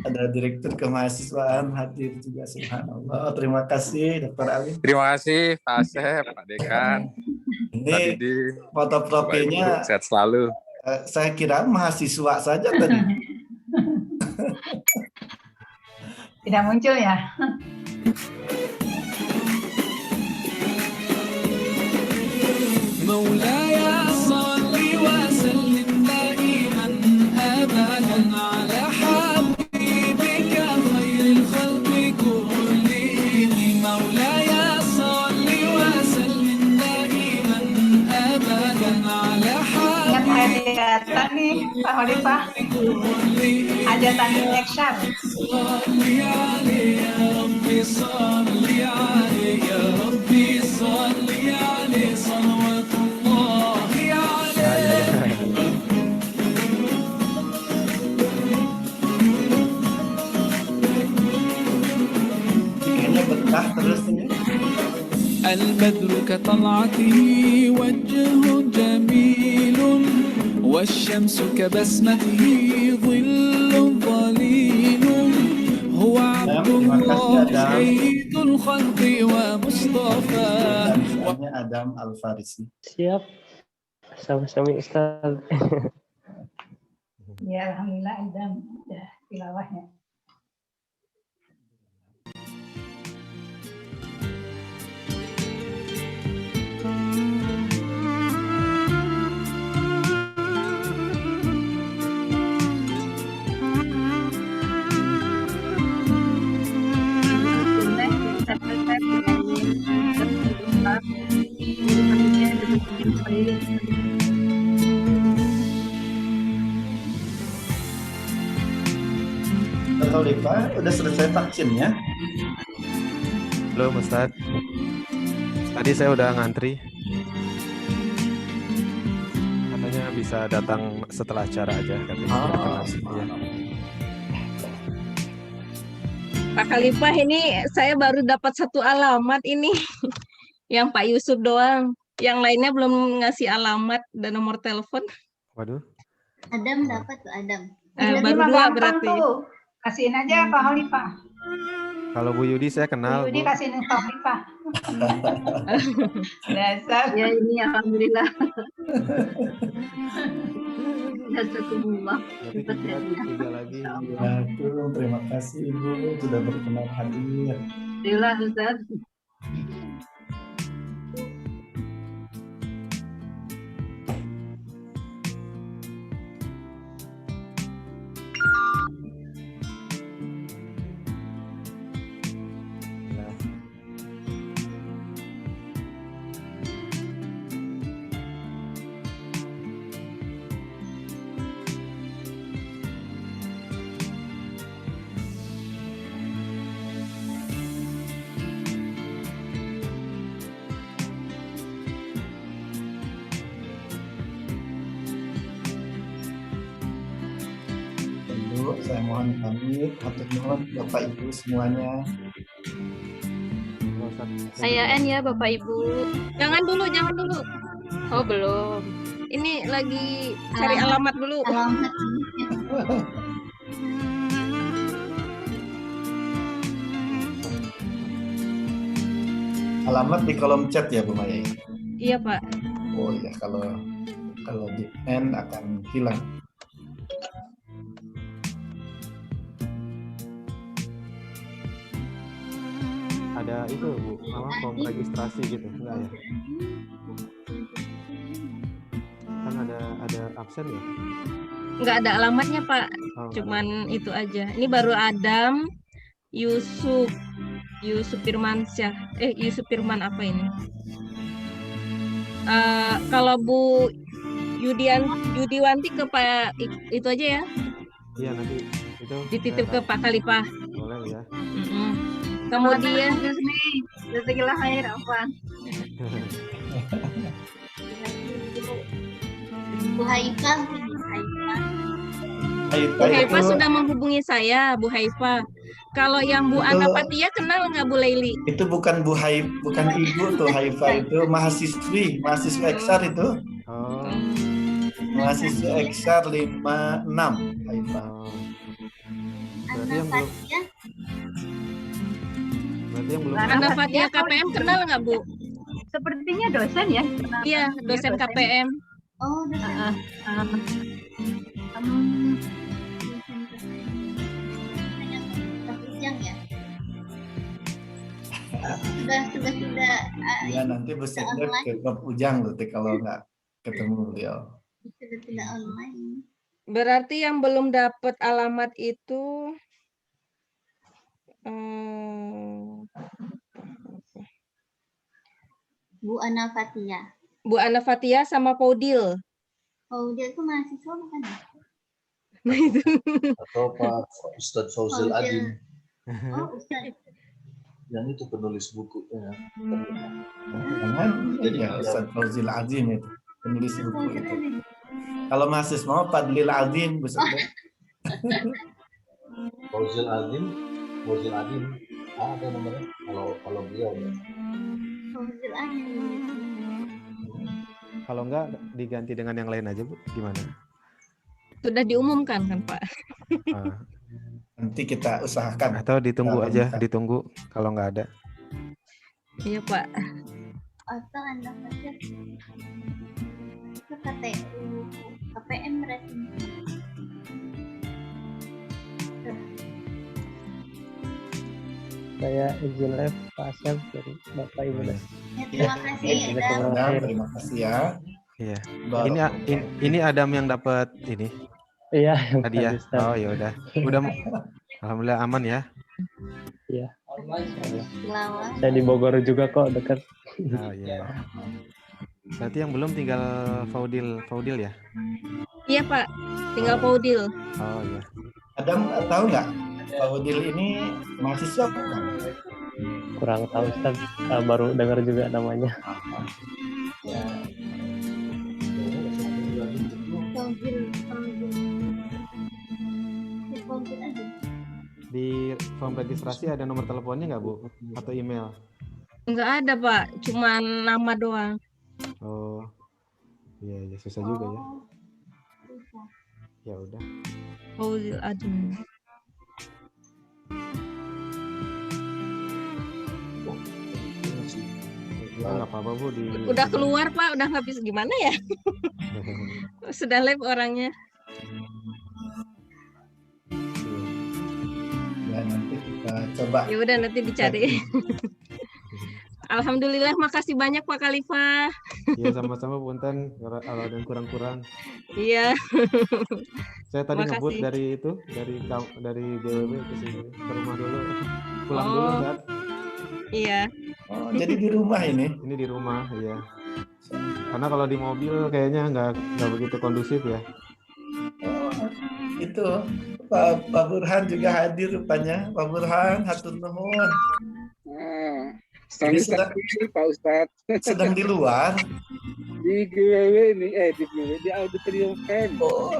Ada Direktur Kemahasiswaan hadir juga, subhanallah. Terima kasih Dr. Alim. Terima kasih Pak Asep, Pak Dekan. Ini foto profilnya sehat selalu. Saya kira mahasiswa saja tadi. Tidak muncul ya. مولاي صل وسلم دائما أبدا على حبيبك خير الخلق كلهم مولاي صل وسلم دائما أبدا على Ingat hari kata nih Pak Khalifah, hajatan action. صلي عليه يا ربي صلي عليه يا ربي صلي عليه صلوات الله عليه. Kayaknya betah terus ini. البدر كطلعته وجه جميل والشمس كبسمته ظل ظليل هو عبد الله سيد الخلق ومصطفى. Adam Al-Farisi. Siap. Sama-sama Ustaz. Ya alhamdulillah Adam udah tilawahnya. Khalifah, udah selesai vaksinnya? Belum Ustaz. Tadi saya udah ngantri. Katanya bisa datang setelah acara aja katanya. Ya. Pak Khalifah, ini saya baru dapat satu alamat ini. Yang Pak Yusuf doang. Yang lainnya belum ngasih alamat dan nomor telepon. Waduh. Adam dapat tuh Adam. Baru dua berarti. Tuh. Kasihin aja Pak Khalifah. Kalau Bu Yudi saya kenal. Bu Yudi kasihin Pak Khalifah. Dasar. Ya ini alhamdulillah. Jazakumullah. Tiga lagi. Aduh, terima kasih Ibu sudah berkenan hadir. Alhamdulillah Ustaz. Saya mohon pamit, atur nuhun Bapak Ibu semuanya. Sayaan ya Bapak Ibu. Jangan dulu. Oh belum. Ini lagi cari alamat dulu. Alamat di kolom chat ya Bu Maya? Iya Pak. Oh iya, kalau di end akan hilang. Ada itu Bu, form registrasi gitu, enggak ya? Kan ada absen ya? Enggak ada alamatnya Pak, cuman itu aja. Ini baru Adam, Yusuf Firmansyah, Yusuf Firman apa ini? Kalau Bu Yudiwanti ke Pak itu aja ya? Iya nanti itu. Dititip ke Pak Khalifah. Boleh ya. Kemudian Jazakallah khair Afwan. Bu Haifah. Bu Haifah sudah menghubungi saya, Bu Haifah. Kalau yang Bu Ana Patia kenal nggak Bu Laili? Itu bukan Bu Haifah, bukan Ibu tuh Haifah itu mahasiswa Eksar itu. Oh. Mahasiswa Eksar 56 Haifah. Berarti yang belum. Anda Fatia KPM kenal nggak Bu? Sepertinya dosen ya? Iya, dosen KPM. Oh, dosen. Sudah tidak. Ya nanti besoknya ke Klub Ujang tuh kalau nggak ketemu beliau. Sudah tidak online. Berarti yang belum dapat alamat itu Bu Ana Fatia. Bu Ana Fatia sama Faudil. Faudil itu mahasiswa bukan? Atau Pak Ustadz Fauzil Adin. Oh, Ustadz. Yang itu penulis buku. Ya. Jadi ya Ustadz Fauzil Azim itu penulis buku itu. Kalau mahasiswa Fadlil Azim besoknya. Fauzil Adin ada nomornya kalau beliau ya. Fauzil Azim. Kalau enggak diganti dengan yang lain aja, Bu. Gimana? Sudah diumumkan kan, Pak? Nanti kita usahakan. Atau ditunggu aja, ditunggu kalau nggak ada. Iya, Pak. Atau Anda saja ke KPM berarti. Saya izin live Pak Asep dari Bapak Ibu. Terima kasih. Terima kasih ya. Iya. Ini Adam yang dapat ini. Iya, tadi ya. Oh ya udah. Alhamdulillah aman ya. Iya. Selamat. Saya di Bogor juga kok dekat. Oh iya. Berarti yang belum tinggal Faudil ya? Iya, Pak. Tinggal Faudil. Oh iya. Adam tahu nggak? Faudil ini mahasiswa bukan? Kurang tahu Ustaz, baru dengar juga namanya. Ya. Di form registrasi ada nomor teleponnya nggak, Bu? Atau email? Nggak ada, Pak. Cuma nama doang. Oh, iya, susah juga ya. Ya udah. Fauzil Adin. Nggak apa-apa, Bu. Udah keluar, Pak. Udah nggak bisa gimana ya? Sudah live orangnya. Ya nanti kita coba. Ya udah nanti dicari. Alhamdulillah, makasih banyak Pak Khalifah. Iya, sama-sama, punten kalau ada yang kurang-kurang. Iya. Saya tadi Makasih. ngebut dari GWB ke sini, ke rumah dulu. Pulang dulu, Ustaz. Iya. Oh, jadi di rumah ini? Ini di rumah, iya. Karena kalau di mobil kayaknya nggak begitu kondusif ya. Oh, itu Pak Burhan juga hadir rupanya. Pak Burhan, hatur nuhun. Ini Pak Ustadz. Sedang di luar. Di GWW ini, di auditorium kan. Oh.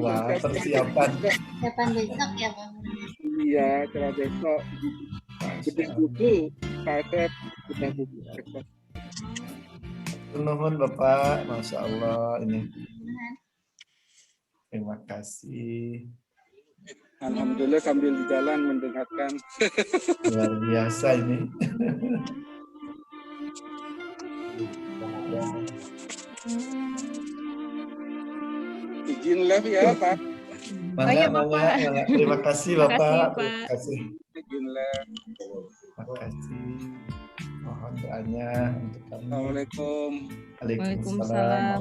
Wah, persiapan. Persiapan besok ya, Bang. Iya, cara besok. Bedah buku, Pak Asep, bedah buku. Nuhun Bapak, Masya Allah ini. Terima kasih. Alhamdulillah sambil di jalan mendengarkan. Luar biasa ini. Izin live ya, Pak. Mangga. Terima kasih Bapak. Terima kasih, Pak. Izin live. Terima kasih. Mohon doanya untuk kami. Assalamualaikum. Waalaikumsalam.